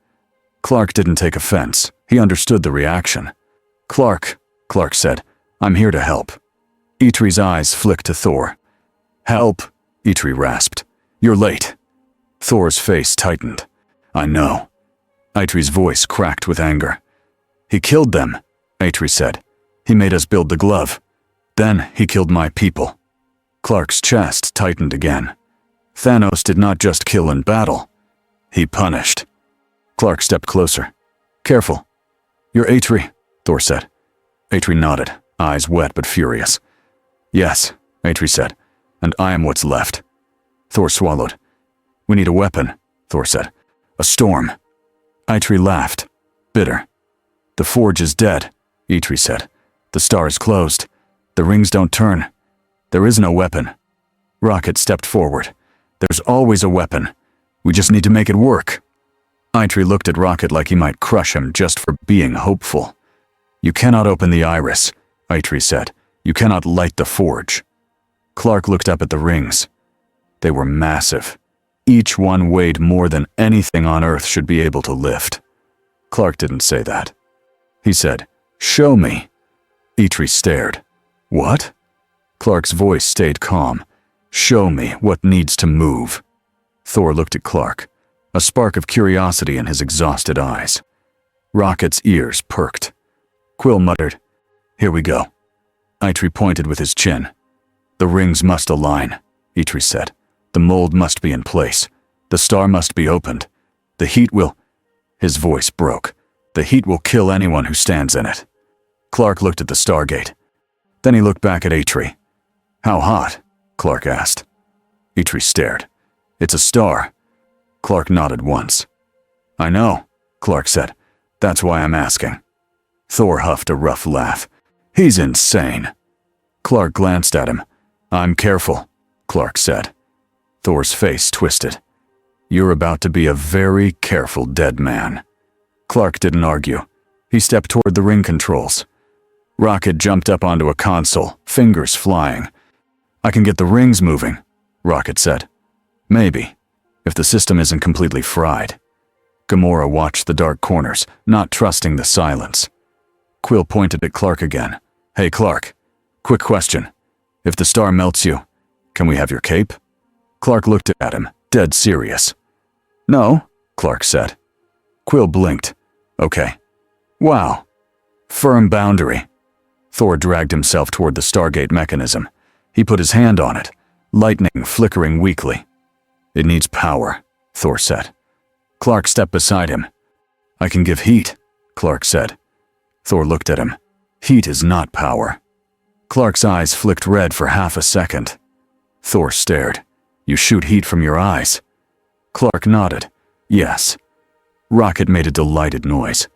Clark didn't take offense. He understood the reaction. Clark said, I'm here to help. Eitri's eyes flicked to Thor. Help, Eitri rasped. You're late. Thor's face tightened. I know. Eitri's voice cracked with anger. He killed them, Eitri said. He made us build the glove. Then he killed my people. Clark's chest tightened again. Thanos did not just kill in battle. He punished. Clark stepped closer. Careful. You're Eitri, Thor said. Eitri nodded, eyes wet but furious. Yes, Eitri said, and I am what's left. Thor swallowed. We need a weapon, Thor said. A storm. Eitri laughed, bitter. The forge is dead, Eitri said. The star is closed. The rings don't turn. There is no weapon. Rocket stepped forward. There's always a weapon. We just need to make it work. Eitri looked at Rocket like he might crush him just for being hopeful. You cannot open the iris, Eitri said. You cannot light the forge. Clark looked up at the rings. They were massive. Each one weighed more than anything on Earth should be able to lift. Clark didn't say that. He said, Show me. Eitri stared. What? Clark's voice stayed calm. Show me what needs to move. Thor looked at Clark, a spark of curiosity in his exhausted eyes. Rocket's ears perked. Quill muttered, Here we go. Eitri pointed with his chin. The rings must align, Eitri said. The mold must be in place. The star must be opened. The heat will... His voice broke. The heat will kill anyone who stands in it. Clark looked at the stargate. Then he looked back at Eitri. How hot? Clark asked. Eitri stared. It's a star. Clark nodded once. I know, Clark said. That's why I'm asking. Thor huffed a rough laugh. He's insane. Clark glanced at him. I'm careful, Clark said. Thor's face twisted. You're about to be a very careful dead man. Clark didn't argue. He stepped toward the ring controls. Rocket jumped up onto a console, fingers flying. I can get the rings moving, Rocket said. Maybe, if the system isn't completely fried. Gamora watched the dark corners, not trusting the silence. Quill pointed at Clark again. Hey Clark, quick question. If the star melts you, can we have your cape? Clark looked at him, dead serious. No, Clark said. Quill blinked. Okay. Wow. Firm boundary. Thor dragged himself toward the Stargate mechanism. He put his hand on it, lightning flickering weakly. It needs power, Thor said. Clark stepped beside him. I can give heat, Clark said. Thor looked at him. Heat is not power. Clark's eyes flicked red for half a second. Thor stared. You shoot heat from your eyes. Clark nodded. Yes. Rocket made a delighted noise.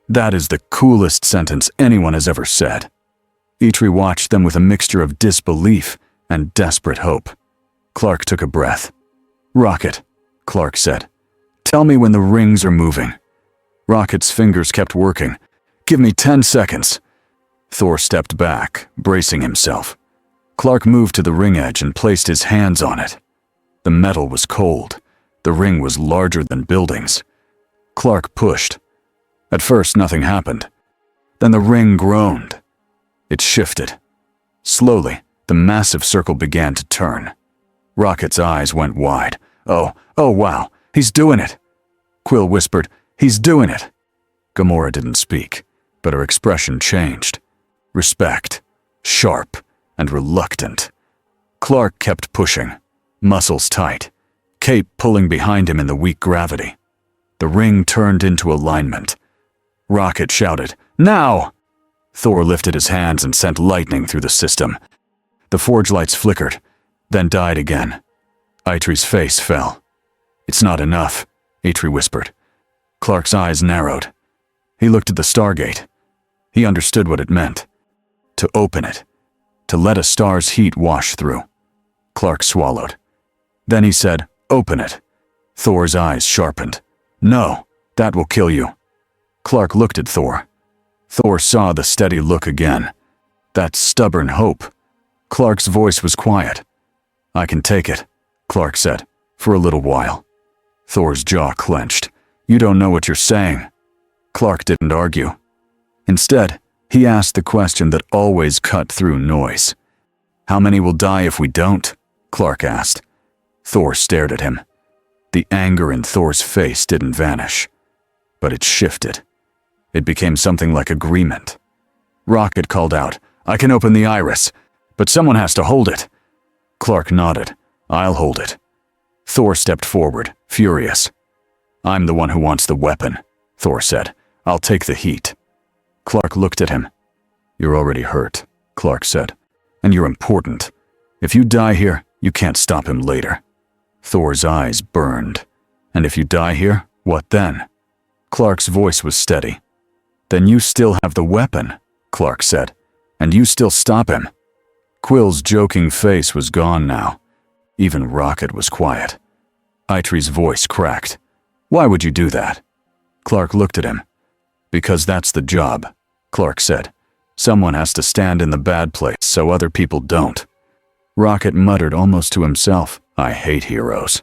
That is the coolest sentence anyone has ever said. Eitri watched them with a mixture of disbelief and desperate hope. Clark took a breath. Rocket, Clark said. Tell me when the rings are moving. Rocket's fingers kept working. Give me 10 seconds. Thor stepped back, bracing himself. Clark moved to the ring edge and placed his hands on it. The metal was cold. The ring was larger than buildings. Clark pushed. At first, nothing happened. Then the ring groaned. It shifted. Slowly, the massive circle began to turn. Rocket's eyes went wide. Oh wow, he's doing it. Quill whispered, he's doing it. Gamora didn't speak, but her expression changed. Respect, sharp, and reluctant. Clark kept pushing, muscles tight, cape pulling behind him in the weak gravity. The ring turned into alignment. Rocket shouted, now! Thor lifted his hands and sent lightning through the system. The forge lights flickered, then died again. Eitri's face fell. It's not enough, Eitri whispered. Clark's eyes narrowed. He looked at the Stargate. He understood what it meant. To open it. To let a star's heat wash through. Clark swallowed. Then he said, open it. Thor's eyes sharpened. No, that will kill you. Clark looked at Thor. Thor saw the steady look again. That stubborn hope. Clark's voice was quiet. I can take it, Clark said, for a little while. Thor's jaw clenched. You don't know what you're saying. Clark didn't argue. Instead, he asked the question that always cut through noise. How many will die if we don't? Clark asked. Thor stared at him. The anger in Thor's face didn't vanish, but it shifted. It became something like agreement. Rocket called out, I can open the iris, but someone has to hold it. Clark nodded. I'll hold it. Thor stepped forward, furious. I'm the one who wants the weapon, Thor said. I'll take the heat. Clark looked at him. You're already hurt, Clark said, and you're important. If you die here, you can't stop him later. Thor's eyes burned. And if you die here, what then? Clark's voice was steady. Then you still have the weapon, Clark said, and you still stop him. Quill's joking face was gone now. Even Rocket was quiet. Eitri's voice cracked. Why would you do that? Clark looked at him. Because that's the job, Clark said. Someone has to stand in the bad place so other people don't. Rocket muttered almost to himself, I hate heroes.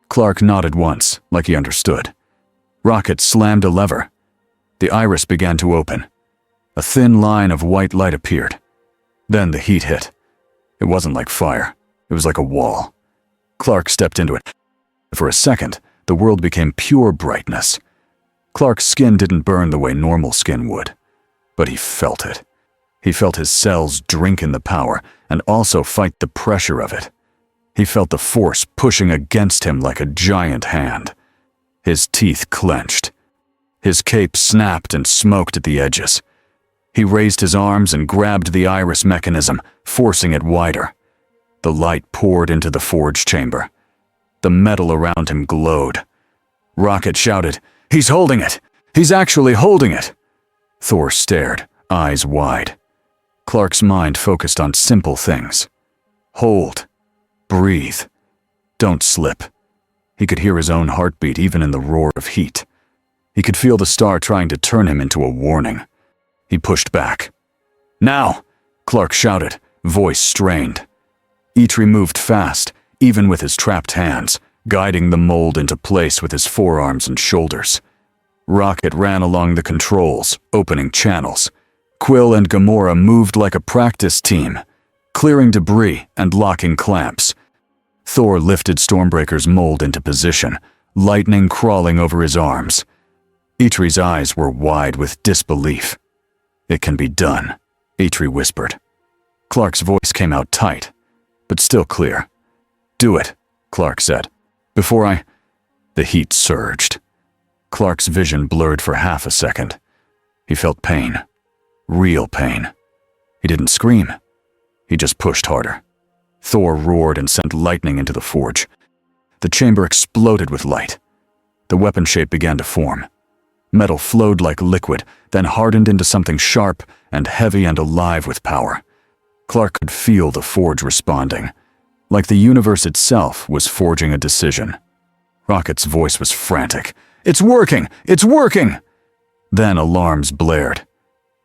Clark nodded once, like he understood. Rocket slammed a lever. The iris began to open. A thin line of white light appeared. Then the heat hit. It wasn't like fire. It was like a wall. Clark stepped into it. For a second, the world became pure brightness. Clark's skin didn't burn the way normal skin would, but he felt it. He felt his cells drink in the power and also fight the pressure of it. He felt the force pushing against him like a giant hand. His teeth clenched. His cape snapped and smoked at the edges. He raised his arms and grabbed the iris mechanism, forcing it wider. The light poured into the forge chamber. The metal around him glowed. Rocket shouted, He's holding it! He's actually holding it! Thor stared, eyes wide. Clark's mind focused on simple things. Hold. Breathe. Don't slip. He could hear his own heartbeat even in the roar of heat. He could feel the star trying to turn him into a warning. He pushed back. Now! Clark shouted, voice strained. Eitri moved fast, even with his trapped hands, guiding the mold into place with his forearms and shoulders. Rocket ran along the controls, opening channels. Quill and Gamora moved like a practice team, clearing debris and locking clamps. Thor lifted Stormbreaker's mold into position, lightning crawling over his arms. Eitri's eyes were wide with disbelief. "It can be done," Eitri whispered. Clark's voice came out tight, but still clear. "Do it," Clark said. "Before I—" The heat surged. Clark's vision blurred for half a second. He felt pain. Real pain. He didn't scream. He just pushed harder. Thor roared and sent lightning into the forge. The chamber exploded with light. The weapon shape began to form. Metal flowed like liquid, then hardened into something sharp and heavy and alive with power. Clark could feel the forge responding, like the universe itself was forging a decision. Rocket's voice was frantic. "It's working! It's working!" Then alarms blared.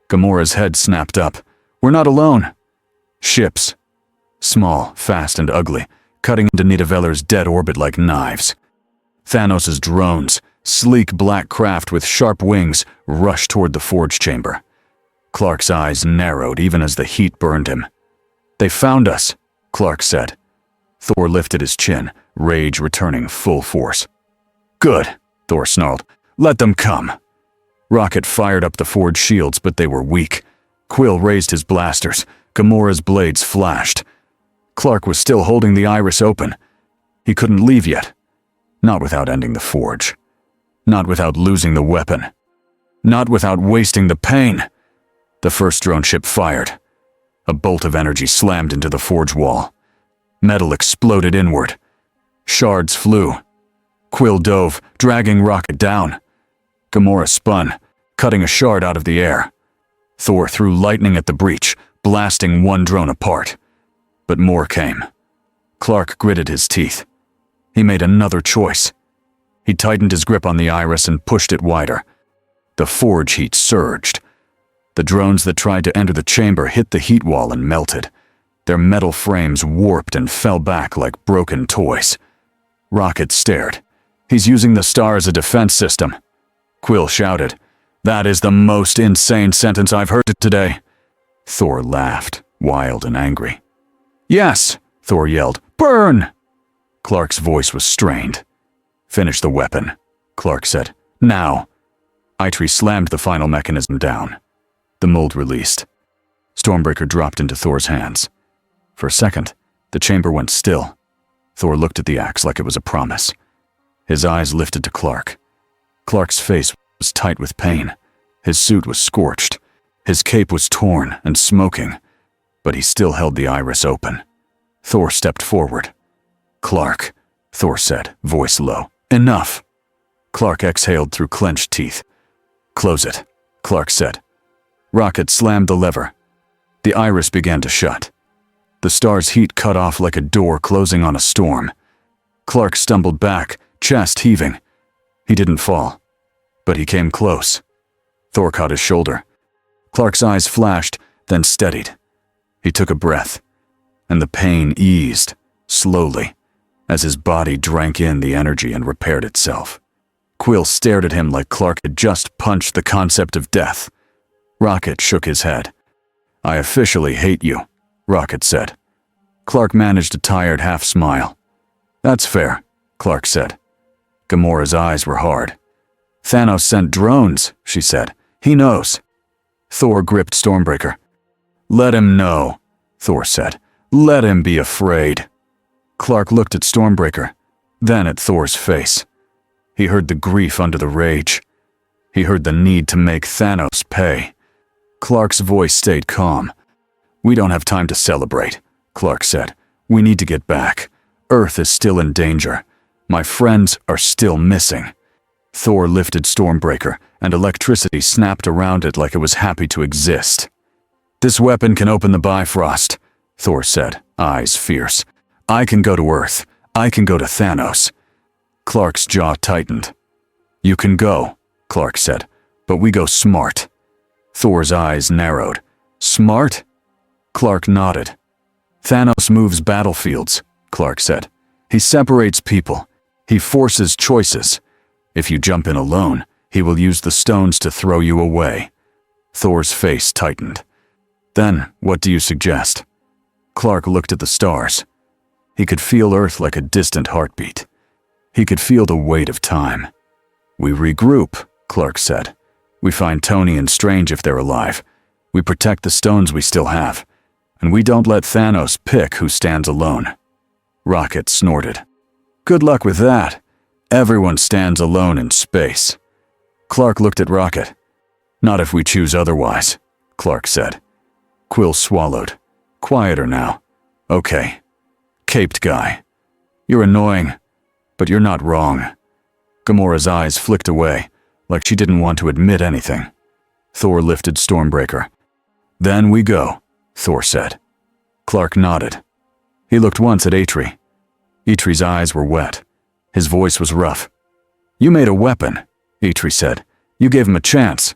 Gamora's head snapped up. "We're not alone." Ships. Small, fast, and ugly, cutting into Nidaveller's dead orbit like knives. Thanos' drones, sleek black craft with sharp wings, rushed toward the forge chamber. Clark's eyes narrowed even as the heat burned him. "They found us," Clark said. Thor lifted his chin, rage returning full force. "Good," Thor snarled. "Let them come." Rocket fired up the forge shields, but they were weak. Quill raised his blasters. Gamora's blades flashed. Clark was still holding the iris open. He couldn't leave yet. Not without ending the forge. Not without losing the weapon. Not without wasting the pain. The first drone ship fired. A bolt of energy slammed into the forge wall. Metal exploded inward. Shards flew. Quill dove, dragging Rocket down. Gamora spun, cutting a shard out of the air. Thor threw lightning at the breach, blasting one drone apart. But more came. Clark gritted his teeth. He made another choice. He tightened his grip on the iris and pushed it wider. The forge heat surged. The drones that tried to enter the chamber hit the heat wall and melted. Their metal frames warped and fell back like broken toys. Rocket stared. "He's using the star as a defense system." Quill shouted. "That is the most insane sentence I've heard today." Thor laughed, wild and angry. "Yes," Thor yelled. "Burn!" Clark's voice was strained. "Finish the weapon," Clark said. "Now." Eitri slammed the final mechanism down. The mold released. Stormbreaker dropped into Thor's hands. For a second, the chamber went still. Thor looked at the axe like it was a promise. His eyes lifted to Clark. Clark's face was tight with pain. His suit was scorched. His cape was torn and smoking, but he still held the iris open. Thor stepped forward. "Clark," Thor said, voice low. "Enough." Clark exhaled through clenched teeth. "Close it," Clark said. Rocket slammed the lever. The iris began to shut. The star's heat cut off like a door closing on a storm. Clark stumbled back, chest heaving. He didn't fall, but he came close. Thor caught his shoulder. Clark's eyes flashed, then steadied. He took a breath, and the pain eased, slowly, as his body drank in the energy and repaired itself. Quill stared at him like Clark had just punched the concept of death. Rocket shook his head. "I officially hate you," Rocket said. Clark managed a tired half-smile. "That's fair," Clark said. Gamora's eyes were hard. "Thanos sent drones," she said. "He knows." Thor gripped Stormbreaker. "Let him know," Thor said. "Let him be afraid." Clark looked at Stormbreaker, then at Thor's face. He heard the grief under the rage. He heard the need to make Thanos pay. Clark's voice stayed calm. "We don't have time to celebrate," Clark said. "We need to get back. Earth is still in danger. My friends are still missing." Thor lifted Stormbreaker, and electricity snapped around it like it was happy to exist. "This weapon can open the Bifrost," Thor said, eyes fierce. "I can go to Earth. I can go to Thanos." Clark's jaw tightened. "You can go," Clark said, "but we go smart." Thor's eyes narrowed. "Smart?" Clark nodded. "Thanos moves battlefields," Clark said. "He separates people. He forces choices. If you jump in alone, he will use the stones to throw you away. Thor's face tightened. Then, what do you suggest? Clark looked at the stars. He could feel Earth like a distant heartbeat. He could feel the weight of time. We regroup, Clark said. We find Tony and Strange if they're alive. We protect the stones we still have. And we don't let Thanos pick who stands alone. Rocket snorted. Good luck with that. Everyone stands alone in space. Clark looked at Rocket. Not if we choose otherwise, Clark said. Quill swallowed. Quieter now. Okay. Caped guy. You're annoying, but you're not wrong. Gamora's eyes flicked away, like she didn't want to admit anything. Thor lifted Stormbreaker. Then we go, Thor said. Clark nodded. He looked once at Eitri. Eitri's eyes were wet. His voice was rough. You made a weapon, Eitri said. You gave him a chance.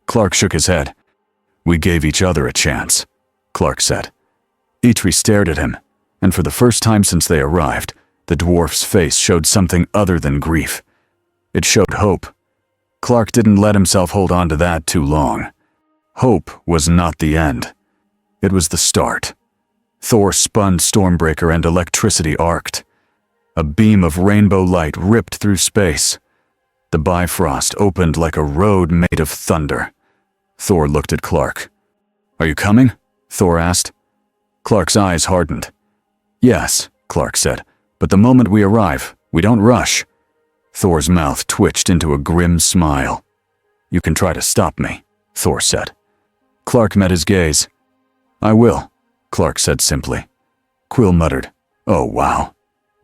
Clark shook his head. We gave each other a chance, Clark said. Eitri stared at him, and for the first time since they arrived, the dwarf's face showed something other than grief. It showed hope. Clark didn't let himself hold on to that too long. Hope was not the end. It was the start. Thor spun Stormbreaker and electricity arced. A beam of rainbow light ripped through space. The Bifrost opened like a road made of thunder. Thor looked at Clark. Are you coming? Thor asked. Clark's eyes hardened. Yes, Clark said, but the moment we arrive, we don't rush. Thor's mouth twitched into a grim smile. You can try to stop me, Thor said. Clark met his gaze. I will, Clark said simply. Quill muttered, oh wow.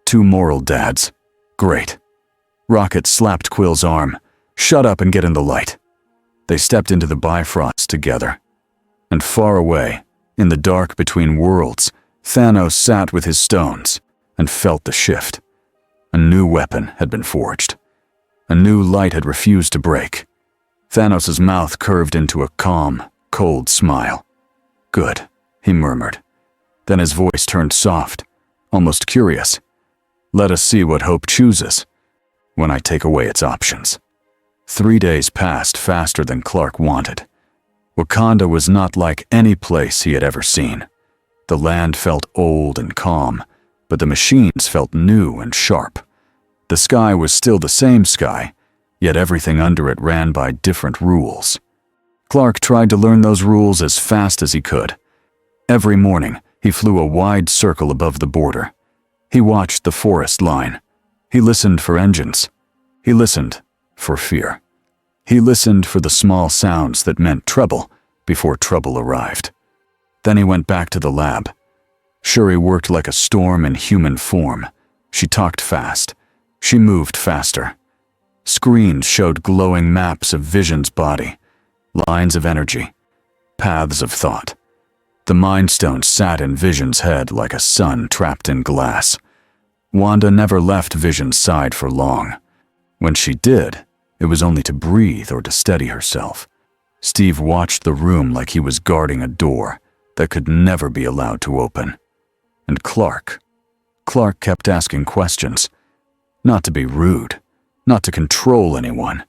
2 moral dads. Great. Rocket slapped Quill's arm. Shut up and get in the light. They stepped into the Bifrost together. And far away, in the dark between worlds, Thanos sat with his stones and felt the shift. A new weapon had been forged. A new light had refused to break. Thanos' mouth curved into a calm, cold smile. Good, he murmured. Then his voice turned soft, almost curious. Let us see what hope chooses when I take away its options. 3 days passed faster than Clark wanted. Wakanda was not like any place he had ever seen. The land felt old and calm, but the machines felt new and sharp. The sky was still the same sky, yet everything under it ran by different rules. Clark tried to learn those rules as fast as he could. Every morning, he flew a wide circle above the border. He watched the forest line. He listened for engines. He listened for fear. He listened for the small sounds that meant trouble before trouble arrived. Then he went back to the lab. Shuri worked like a storm in human form. She talked fast. She moved faster. Screens showed glowing maps of Vision's body, lines of energy, paths of thought. The Mind Stone sat in Vision's head like a sun trapped in glass. Wanda never left Vision's side for long. When she did, it was only to breathe or to steady herself. Steve watched the room like he was guarding a door that could never be allowed to open. And Clark kept asking questions. Not to be rude, not to control anyone.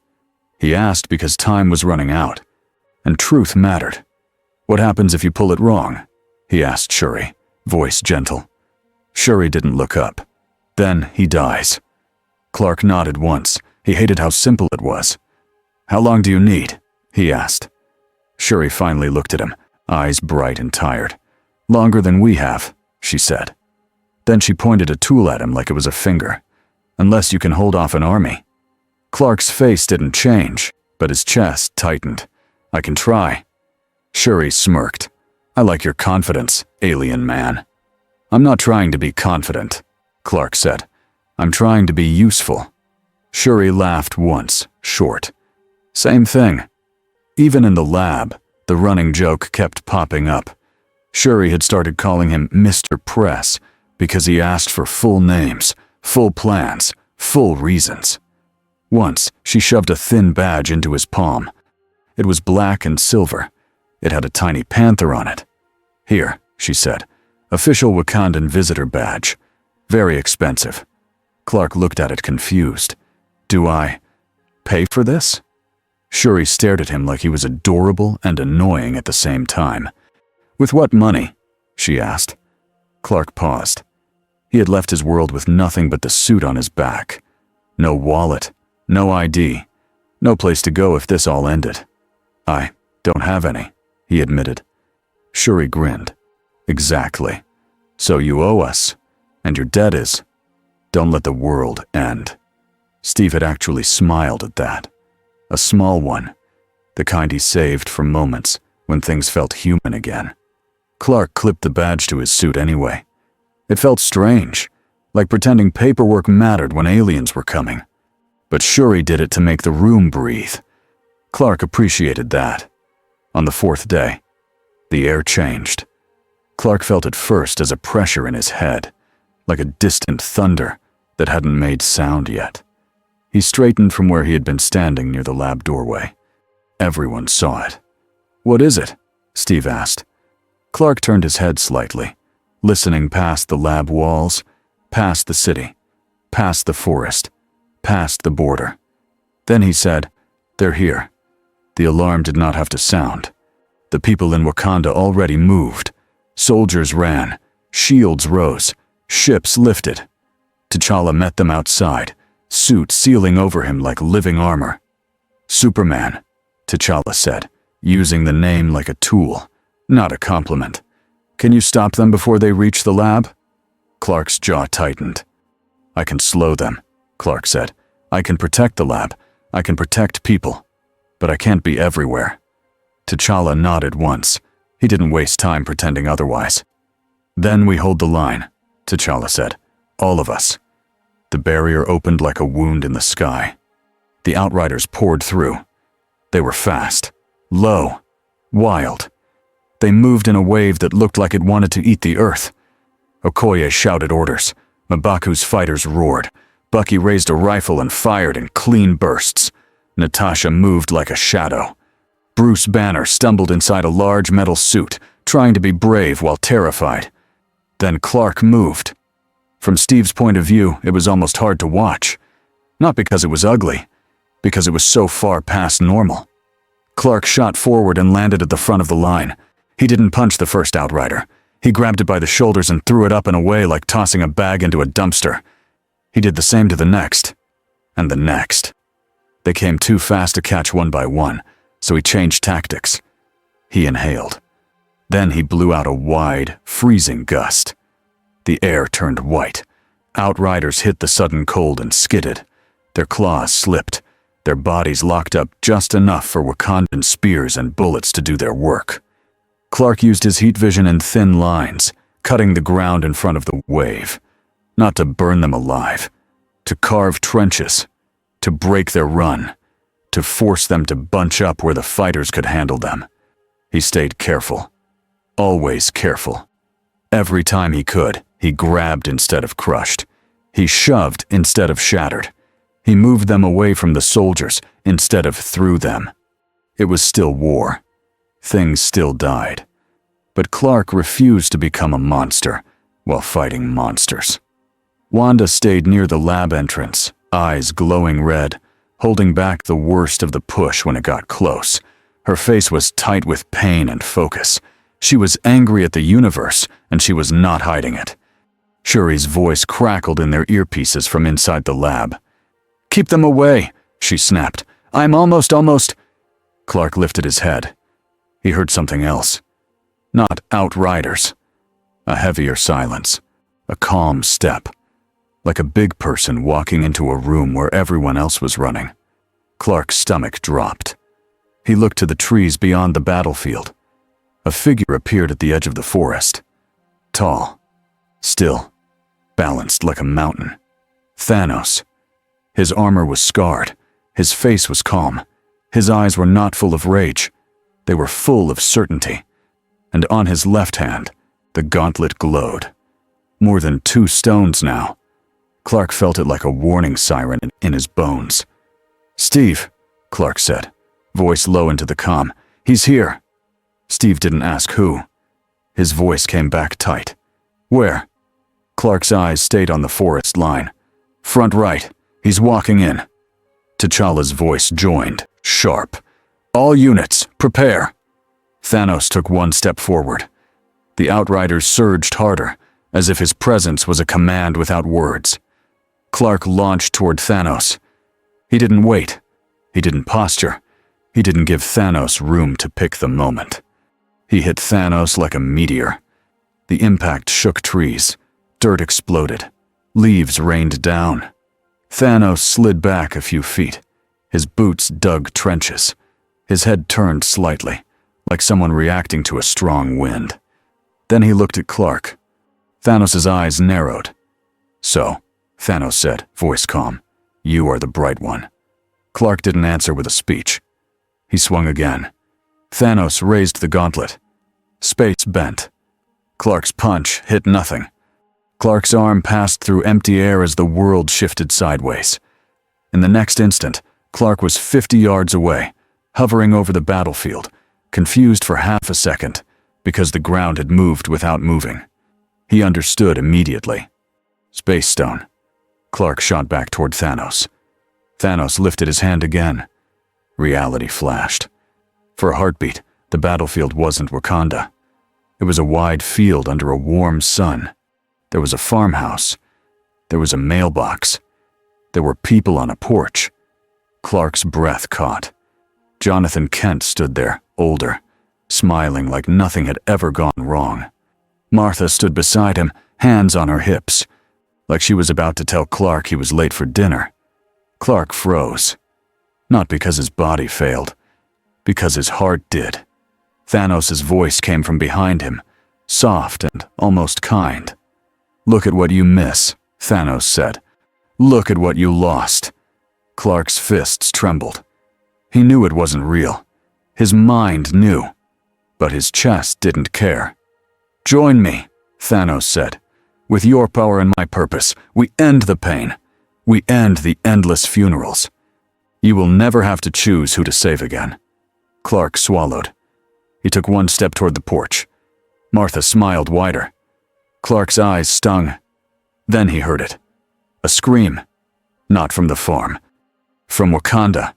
He asked because time was running out, and truth mattered. What happens if you pull it wrong? He asked Shuri, voice gentle. Shuri didn't look up. Then he dies. Clark nodded once. He hated how simple it was. How long do you need? He asked. Shuri finally looked at him, eyes bright and tired. Longer than we have, she said. Then she pointed a tool at him like it was a finger. Unless you can hold off an army. Clark's face didn't change, but his chest tightened. I can try. Shuri smirked. I like your confidence, alien man. I'm not trying to be confident, Clark said. I'm trying to be useful. Shuri laughed once, short. Same thing. Even in the lab, the running joke kept popping up. Shuri had started calling him Mr. Press because he asked for full names, full plans, full reasons. Once, she shoved a thin badge into his palm. It was black and silver. It had a tiny panther on it. Here, she said, official Wakandan visitor badge. Very expensive. Clark looked at it confused. Do I pay for this? Shuri stared at him like he was adorable and annoying at the same time. With what money? She asked. Clark paused. He had left his world with nothing but the suit on his back. No wallet, no ID, no place to go if this all ended. I don't have any, he admitted. Shuri grinned. Exactly. So you owe us, and your debt is, don't let the world end. Steve had actually smiled at that. A small one, the kind he saved for moments when things felt human again. Clark clipped the badge to his suit anyway. It felt strange, like pretending paperwork mattered when aliens were coming. But Shuri did it to make the room breathe. Clark appreciated that. On the fourth day, the air changed. Clark felt it first as a pressure in his head, like a distant thunder that hadn't made sound yet. He straightened from where he had been standing near the lab doorway. Everyone saw it. What is it? Steve asked. Clark turned his head slightly, listening past the lab walls, past the city, past the forest, past the border. Then he said, "They're here." The alarm did not have to sound. The people in Wakanda already moved. Soldiers ran, shields rose, ships lifted. T'Challa met them outside, suit sealing over him like living armor. "Superman," T'Challa said, using the name like a tool, not a compliment. "Can you stop them before they reach the lab?" Clark's jaw tightened. "I can slow them," Clark said. "I can protect the lab. I can protect people. But I can't be everywhere." T'Challa nodded once. He didn't waste time pretending otherwise. "Then we hold the line," T'Challa said. "All of us." The barrier opened like a wound in the sky. The Outriders poured through. They were fast, low, wild. They moved in a wave that looked like it wanted to eat the earth. Okoye shouted orders. M'Baku's fighters roared. Bucky raised a rifle and fired in clean bursts. Natasha moved like a shadow. Bruce Banner stumbled inside a large metal suit, trying to be brave while terrified. Then Clark moved. From Steve's point of view, it was almost hard to watch. Not because it was ugly, because it was so far past normal. Clark shot forward and landed at the front of the line. He didn't punch the first Outrider. He grabbed it by the shoulders and threw it up and away like tossing a bag into a dumpster. He did the same to the next, and the next. They came too fast to catch one by one, so he changed tactics. He inhaled. Then he blew out a wide, freezing gust. The air turned white. Outriders hit the sudden cold and skidded. Their claws slipped. Their bodies locked up just enough for Wakandan spears and bullets to do their work. Clark used his heat vision in thin lines, cutting the ground in front of the wave. Not to burn them alive, to carve trenches, to break their run, to force them to bunch up where the fighters could handle them. He stayed careful. Always careful. Every time he could, he grabbed instead of crushed. He shoved instead of shattered. He moved them away from the soldiers instead of through them. It was still war. Things still died. But Clark refused to become a monster while fighting monsters. Wanda stayed near the lab entrance, eyes glowing red, holding back the worst of the push when it got close. Her face was tight with pain and focus. She was angry at the universe, and she was not hiding it. Shuri's voice crackled in their earpieces from inside the lab. "Keep them away," she snapped. "I'm almost." Clark lifted his head. He heard something else. Not Outriders. A heavier silence. A calm step. Like a big person walking into a room where everyone else was running. Clark's stomach dropped. He looked to the trees beyond the battlefield. A figure appeared at the edge of the forest. Tall. Still. Balanced like a mountain. Thanos. His armor was scarred. His face was calm. His eyes were not full of rage. They were full of certainty. And on his left hand, the gauntlet glowed. More than 2 stones now. Clark felt it like a warning siren in his bones. "Steve," Clark said, voice low into the comm. "He's here." Steve didn't ask who. His voice came back tight. "Where?" Clark's eyes stayed on the forest line. Front right. He's walking in. T'Challa's voice joined, sharp. All units, prepare. Thanos took one step forward. The Outriders surged harder, as if his presence was a command without words. Clark launched toward Thanos. He didn't wait. He didn't posture. He didn't give Thanos room to pick the moment. He hit Thanos like a meteor. The impact shook trees. Dirt exploded. Leaves rained down. Thanos slid back a few feet. His boots dug trenches. His head turned slightly, like someone reacting to a strong wind. Then he looked at Clark. Thanos' eyes narrowed. So, Thanos said, voice calm, you are the bright one. Clark didn't answer with a speech. He swung again. Thanos raised the gauntlet. Space bent. Clark's punch hit nothing. Clark's arm passed through empty air as the world shifted sideways. In the next instant, Clark was 50 yards away, hovering over the battlefield, confused for half a second, because the ground had moved without moving. He understood immediately. Space Stone. Clark shot back toward Thanos. Thanos lifted his hand again. Reality flashed. For a heartbeat, the battlefield wasn't Wakanda. It was a wide field under a warm sun. There was a farmhouse. There was a mailbox. There were people on a porch. Clark's breath caught. Jonathan Kent stood there, older, smiling like nothing had ever gone wrong. Martha stood beside him, hands on her hips, like she was about to tell Clark he was late for dinner. Clark froze. Not because his body failed, because his heart did. Thanos' voice came from behind him, soft and almost kind. Look at what you miss, Thanos said. Look at what you lost. Clark's fists trembled. He knew it wasn't real. His mind knew, but his chest didn't care. Join me, Thanos said. With your power and my purpose, we end the pain. We end the endless funerals. You will never have to choose who to save again. Clark swallowed. He took one step toward the porch. Martha smiled wider. Clark's eyes stung. Then he heard it. A scream. Not from the farm. From Wakanda.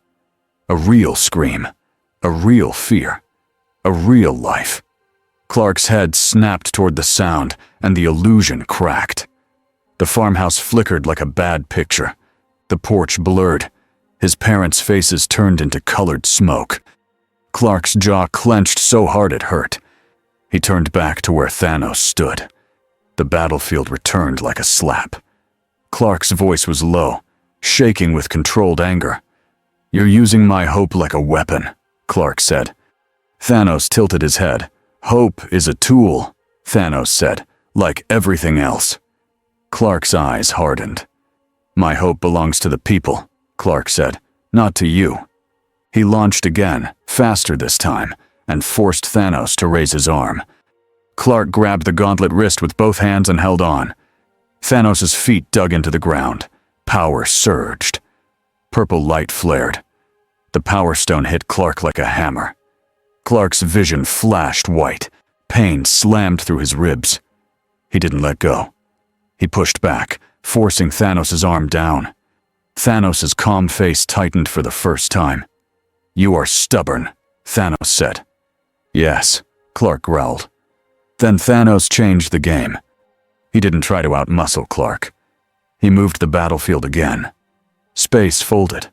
A real scream. A real fear. A real life. Clark's head snapped toward the sound, and the illusion cracked. The farmhouse flickered like a bad picture. The porch blurred. His parents' faces turned into colored smoke. Clark's jaw clenched so hard it hurt. He turned back to where Thanos stood. The battlefield returned like a slap. Clark's voice was low, shaking with controlled anger. You're using my hope like a weapon, Clark said. Thanos tilted his head. Hope is a tool, Thanos said, like everything else. Clark's eyes hardened. My hope belongs to the people, Clark said, not to you. He launched again, faster this time, and forced Thanos to raise his arm. Clark grabbed the gauntlet wrist with both hands and held on. Thanos' feet dug into the ground. Power surged. Purple light flared. The Power Stone hit Clark like a hammer. Clark's vision flashed white. Pain slammed through his ribs. He didn't let go. He pushed back, forcing Thanos' arm down. Thanos' calm face tightened for the first time. You are stubborn, Thanos said. Yes, Clark growled. Then Thanos changed the game. He didn't try to outmuscle Clark. He moved the battlefield again. Space folded.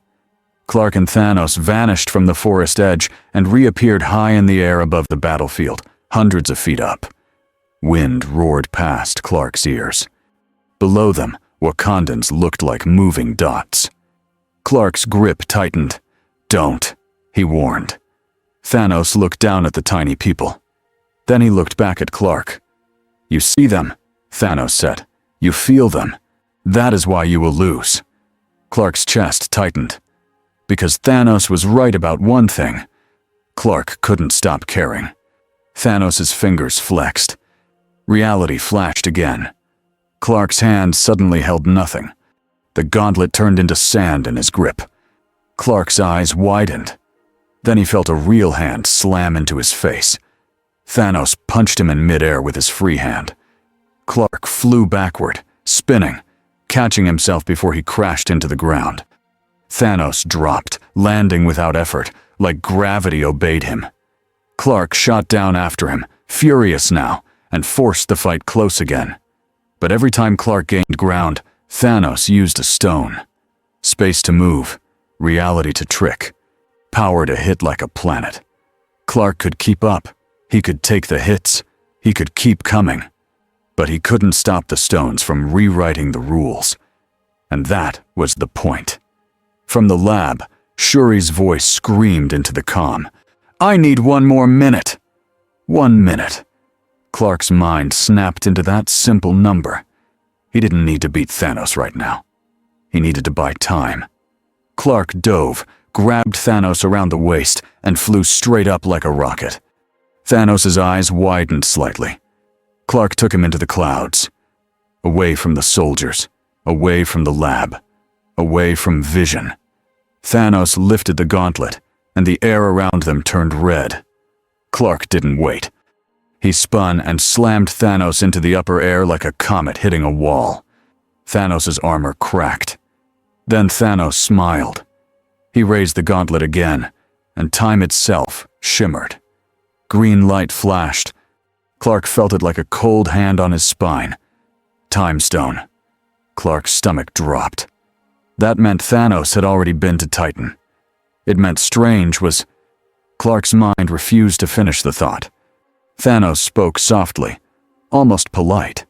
Clark and Thanos vanished from the forest edge and reappeared high in the air above the battlefield, hundreds of feet up. Wind roared past Clark's ears. Below them, Wakandans looked like moving dots. Clark's grip tightened. Don't, he warned. Thanos looked down at the tiny people. Then he looked back at Clark. You see them, Thanos said. You feel them. That is why you will lose. Clark's chest tightened. Because Thanos was right about one thing. Clark couldn't stop caring. Thanos' fingers flexed. Reality flashed again. Clark's hand suddenly held nothing. The gauntlet turned into sand in his grip. Clark's eyes widened. Then he felt a real hand slam into his face. Thanos punched him in midair with his free hand. Clark flew backward, spinning. catching himself before he crashed into the ground. Thanos dropped, landing without effort, like gravity obeyed him. Clark shot down after him, furious now, and forced the fight close again. But every time Clark gained ground, Thanos used a stone. Space to move, reality to trick, power to hit like a planet. Clark could keep up, he could take the hits, he could keep coming. But he couldn't stop the stones from rewriting the rules. And that was the point. From the lab, Shuri's voice screamed into the comm. "I need 1 more minute." 1 minute. Clark's mind snapped into that simple number. He didn't need to beat Thanos right now. He needed to buy time. Clark dove, grabbed Thanos around the waist, and flew straight up like a rocket. Thanos' eyes widened slightly. Clark took him into the clouds. Away from the soldiers, away from the lab, away from vision. Thanos lifted the gauntlet, and the air around them turned red. Clark didn't wait. He spun and slammed Thanos into the upper air like a comet hitting a wall. Thanos' armor cracked. Then Thanos smiled. He raised the gauntlet again, and time itself shimmered. Green light flashed. Clark felt it like a cold hand on his spine. Time stone. Clark's stomach dropped. That meant Thanos had already been to Titan. It meant Strange was... Clark's mind refused to finish the thought. Thanos spoke softly, almost polite.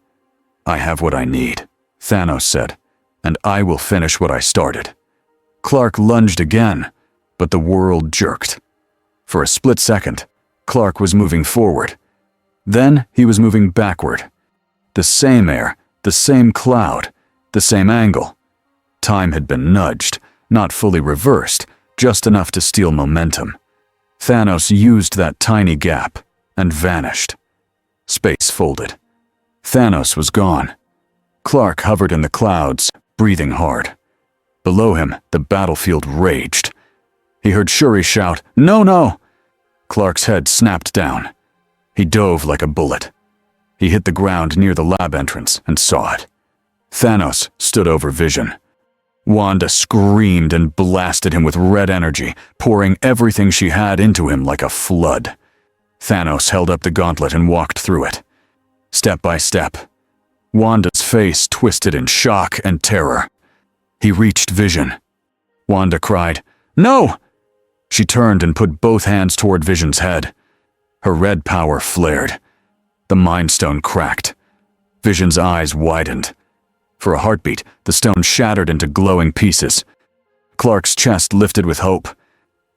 "I have what I need," Thanos said, "and I will finish what I started." Clark lunged again, but the world jerked. For a split second, Clark was moving forward. Then he was moving backward. The same air, the same cloud, the same angle. Time had been nudged, not fully reversed, just enough to steal momentum. Thanos used that tiny gap and vanished. Space folded. Thanos was gone. Clark hovered in the clouds, breathing hard. Below him, the battlefield raged. He heard Shuri shout, "No, no!" Clark's head snapped down. He dove like a bullet. He hit the ground near the lab entrance and saw it. Thanos stood over Vision. Wanda screamed and blasted him with red energy, pouring everything she had into him like a flood. Thanos held up the gauntlet and walked through it. Step by step. Wanda's face twisted in shock and terror. He reached Vision. Wanda cried, "No!" She turned and put both hands toward Vision's head. Her red power flared. The Mind Stone cracked. Vision's eyes widened. For a heartbeat, the stone shattered into glowing pieces. Clark's chest lifted with hope.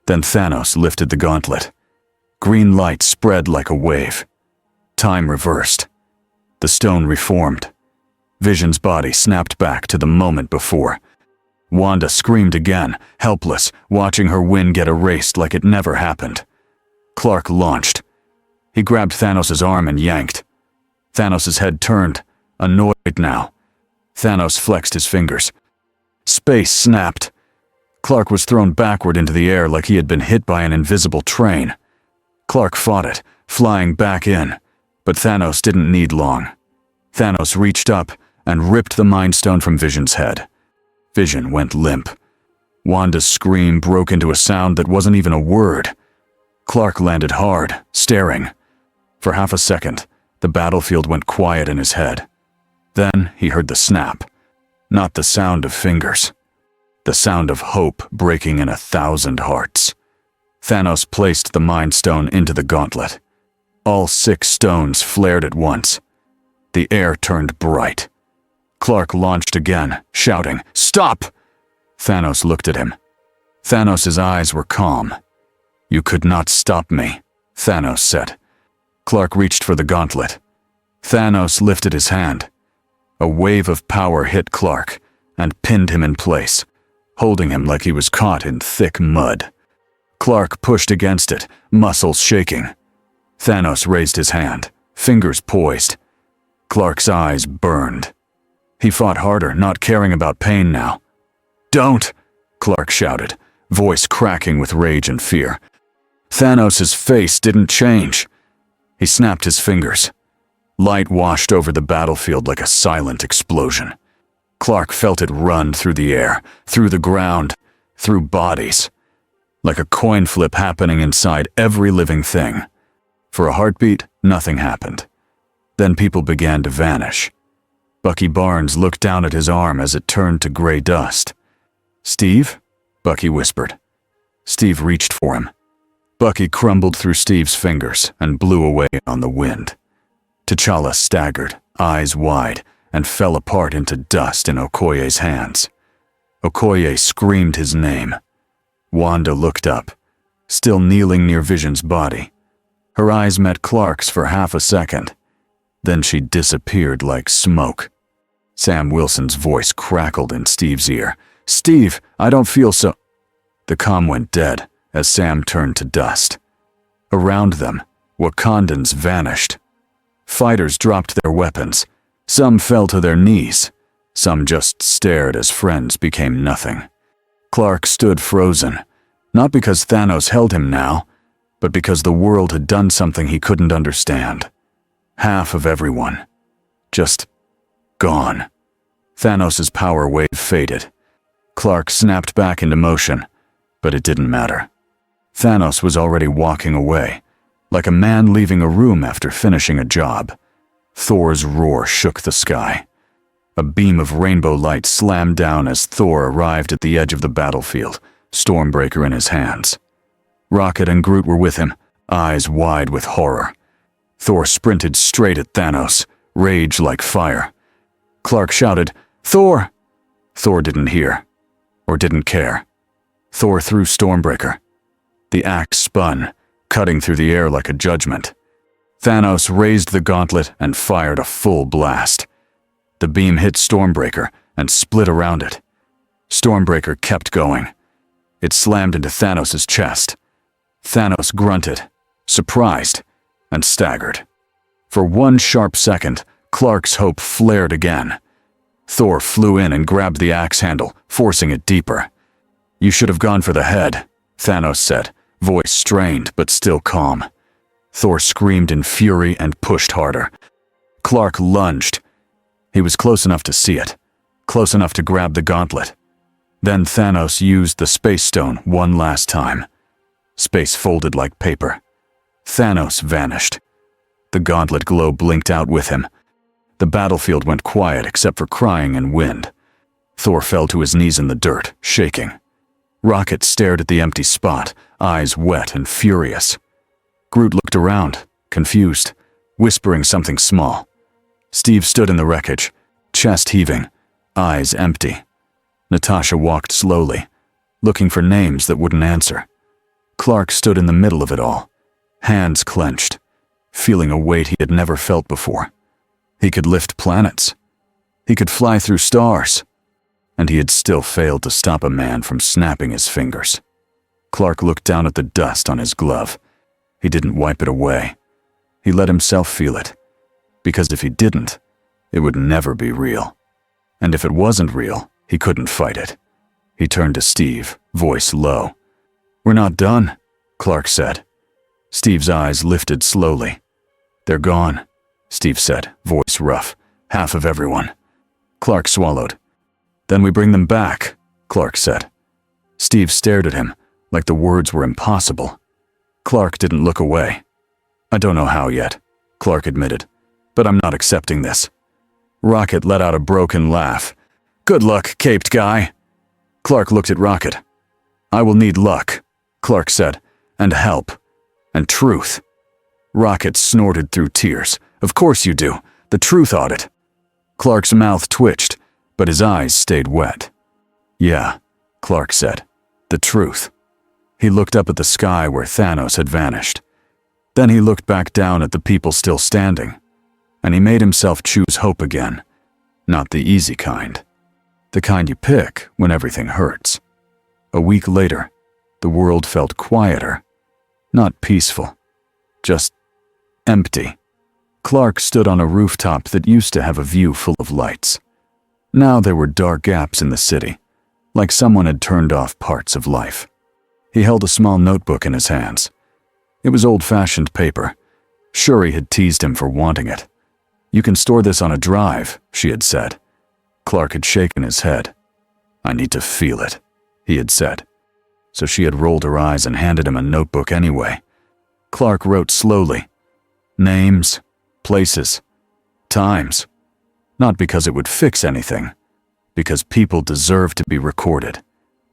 Then Thanos lifted the gauntlet. Green light spread like a wave. Time reversed. The stone reformed. Vision's body snapped back to the moment before. Wanda screamed again, helpless, watching her win get erased like it never happened. Clark launched. He grabbed Thanos' arm and yanked. Thanos' head turned, annoyed now. Thanos flexed his fingers. Space snapped. Clark was thrown backward into the air like he had been hit by an invisible train. Clark fought it, flying back in, but Thanos didn't need long. Thanos reached up and ripped the Mind Stone from Vision's head. Vision went limp. Wanda's scream broke into a sound that wasn't even a word. Clark landed hard, staring. For half a second, the battlefield went quiet in his head. Then he heard the snap. Not the sound of fingers. The sound of hope breaking in 1,000 hearts. Thanos placed the Mind Stone into the gauntlet. All 6 stones flared at once. The air turned bright. Clark launched again, shouting, "Stop!" Thanos looked at him. Thanos' eyes were calm. "You could not stop me," Thanos said. Clark reached for the gauntlet. Thanos lifted his hand. A wave of power hit Clark and pinned him in place, holding him like he was caught in thick mud. Clark pushed against it, muscles shaking. Thanos raised his hand, fingers poised. Clark's eyes burned. He fought harder, not caring about pain now. "Don't!" Clark shouted, voice cracking with rage and fear. Thanos' face didn't change. He snapped his fingers. Light washed over the battlefield like a silent explosion. Clark felt it run through the air, through the ground, through bodies. Like a coin flip happening inside every living thing. For a heartbeat, nothing happened. Then people began to vanish. Bucky Barnes looked down at his arm as it turned to gray dust. "Steve?" Bucky whispered. Steve reached for him. Bucky crumbled through Steve's fingers and blew away on the wind. T'Challa staggered, eyes wide, and fell apart into dust in Okoye's hands. Okoye screamed his name. Wanda looked up, still kneeling near Vision's body. Her eyes met Clark's for half a second. Then she disappeared like smoke. Sam Wilson's voice crackled in Steve's ear. "Steve, I don't feel so—" The comm went dead as Sam turned to dust. Around them, Wakandans vanished. Fighters dropped their weapons. Some fell to their knees. Some just stared as friends became nothing. Clark stood frozen, not because Thanos held him now, but because the world had done something he couldn't understand. Half of everyone. Just gone. Thanos' power wave faded. Clark snapped back into motion, but it didn't matter. Thanos was already walking away, like a man leaving a room after finishing a job. Thor's roar shook the sky. A beam of rainbow light slammed down as Thor arrived at the edge of the battlefield, Stormbreaker in his hands. Rocket and Groot were with him, eyes wide with horror. Thor sprinted straight at Thanos, rage like fire. Clark shouted, "Thor!" Thor didn't hear, or didn't care. Thor threw Stormbreaker. The axe spun, cutting through the air like a judgment. Thanos raised the gauntlet and fired a full blast. The beam hit Stormbreaker and split around it. Stormbreaker kept going. It slammed into Thanos' chest. Thanos grunted, surprised, and staggered. For one sharp second, Clark's hope flared again. Thor flew in and grabbed the axe handle, forcing it deeper. "You should have gone for the head," Thanos said, voice strained but still calm. Thor screamed in fury and pushed harder. Clark lunged. He was close enough to see it, close enough to grab the gauntlet. Then Thanos used the Space Stone one last time. Space folded like paper. Thanos vanished. The gauntlet glow blinked out with him. The battlefield went quiet except for crying and wind. Thor fell to his knees in the dirt, shaking. Rocket stared at the empty spot, eyes wet and furious. Groot looked around, confused, whispering something small. Steve stood in the wreckage, chest heaving, eyes empty. Natasha walked slowly, looking for names that wouldn't answer. Clark stood in the middle of it all, hands clenched, feeling a weight he had never felt before. He could lift planets. He could fly through stars. And he had still failed to stop a man from snapping his fingers. Clark looked down at the dust on his glove. He didn't wipe it away. He let himself feel it. Because if he didn't, it would never be real. And if it wasn't real, he couldn't fight it. He turned to Steve, voice low. "We're not done," Clark said. Steve's eyes lifted slowly. "They're gone," Steve said, voice rough. "Half of everyone." Clark swallowed. "Then we bring them back," Clark said. Steve stared at him, like the words were impossible. Clark didn't look away. "I don't know how yet," Clark admitted, "but I'm not accepting this." Rocket let out a broken laugh. "Good luck, caped guy." Clark looked at Rocket. "I will need luck," Clark said, "and help, and truth." Rocket snorted through tears. "Of course you do. The truth audit." Clark's mouth twitched, but his eyes stayed wet. "Yeah," Clark said, "the truth." He looked up at the sky where Thanos had vanished. Then he looked back down at the people still standing, and he made himself choose hope again. Not the easy kind. The kind you pick when everything hurts. A week later, the world felt quieter. Not peaceful. Just empty. Clark stood on a rooftop that used to have a view full of lights. Now there were dark gaps in the city, like someone had turned off parts of life. He held a small notebook in his hands. It was old-fashioned paper. Shuri had teased him for wanting it. "You can store this on a drive," she had said. Clark had shaken his head. "I need to feel it," he had said. So she had rolled her eyes and handed him a notebook anyway. Clark wrote slowly. Names, places, times. Not because it would fix anything. Because people deserve to be recorded.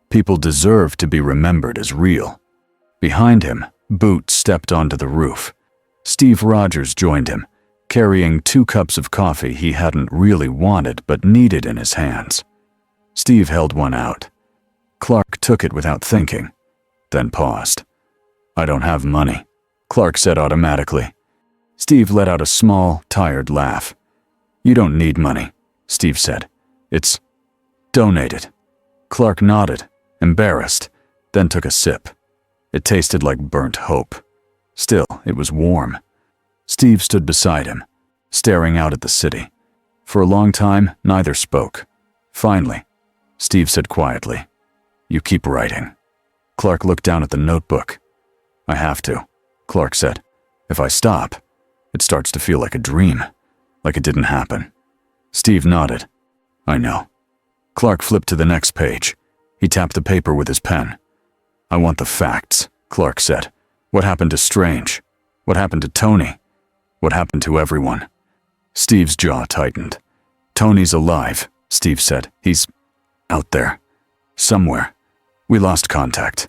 People deserve to be remembered as real. Behind him, Boot stepped onto the roof. Steve Rogers joined him, carrying 2 cups of coffee he hadn't really wanted but needed in his hands. Steve held one out. Clark took it without thinking, then paused. "I don't have money," Clark said automatically. Steve let out a small, tired laugh. "You don't need money," Steve said. "It's donated." Clark nodded, embarrassed, then took a sip. It tasted like burnt hope. Still, it was warm. Steve stood beside him, staring out at the city. For a long time, neither spoke. Finally, Steve said quietly, "You keep writing." Clark looked down at the notebook. "I have to," Clark said. "If I stop, it starts to feel like a dream, like it didn't happen." Steve nodded. "I know." Clark flipped to the next page. He tapped the paper with his pen. "I want the facts," Clark said. "What happened to Strange? What happened to Tony? What happened to everyone?" Steve's jaw tightened. "Tony's alive," Steve said. "He's out there. Somewhere. We lost contact."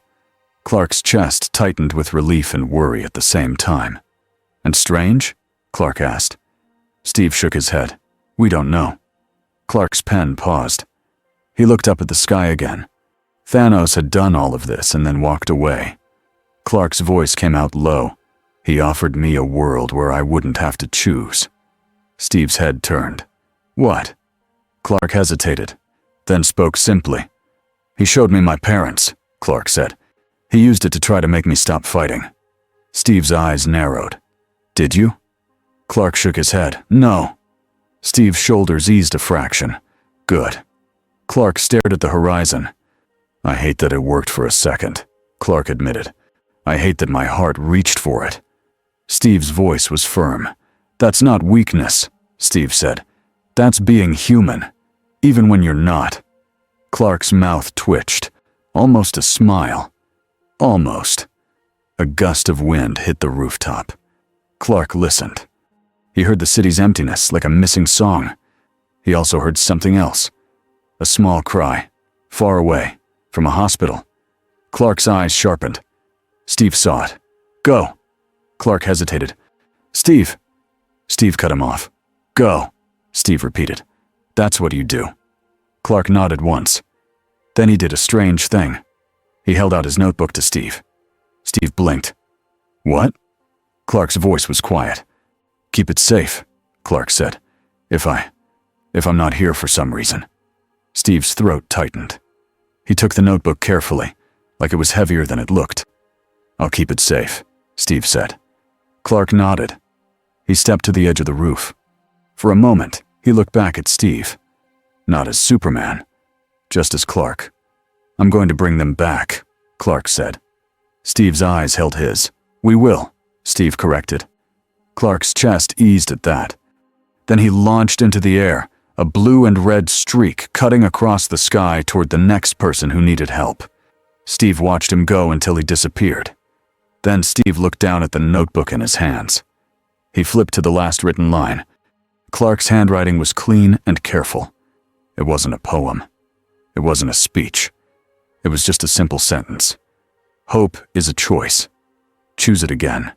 Clark's chest tightened with relief and worry at the same time. "And Strange?" Clark asked. Steve shook his head. "We don't know." Clark's pen paused. He looked up at the sky again. Thanos had done all of this and then walked away. Clark's voice came out low. "He offered me a world where I wouldn't have to choose." Steve's head turned. "What?" Clark hesitated, then spoke simply. "He showed me my parents," Clark said. "He used it to try to make me stop fighting." Steve's eyes narrowed. "Did you?" Clark shook his head. "No." Steve's shoulders eased a fraction. "Good." Clark stared at the horizon. "I hate that it worked for a second," Clark admitted. "I hate that my heart reached for it." Steve's voice was firm. "That's not weakness," Steve said. "That's being human, even when you're not." Clark's mouth twitched, almost a smile. Almost. A gust of wind hit the rooftop. Clark listened. He heard the city's emptiness like a missing song. He also heard something else. A small cry, far away, from a hospital. Clark's eyes sharpened. Steve saw it. "Go." Clark hesitated. "Steve." Steve cut him off. "Go," Steve repeated. "That's what you do." Clark nodded once. Then he did a strange thing. He held out his notebook to Steve. Steve blinked. "What?" Clark's voice was quiet. "Keep it safe," Clark said. If I'm not here for some reason." Steve's throat tightened. He took the notebook carefully, like it was heavier than it looked. "I'll keep it safe," Steve said. Clark nodded. He stepped to the edge of the roof. For a moment, he looked back at Steve. Not as Superman, just as Clark. "I'm going to bring them back," Clark said. Steve's eyes held his. "We will," Steve corrected. Clark's chest eased at that. Then he launched into the air, a blue and red streak cutting across the sky toward the next person who needed help. Steve watched him go until he disappeared. Then Steve looked down at the notebook in his hands. He flipped to the last written line. Clark's handwriting was clean and careful. It wasn't a poem. It wasn't a speech. It was just a simple sentence. "Hope is a choice. Choose it again."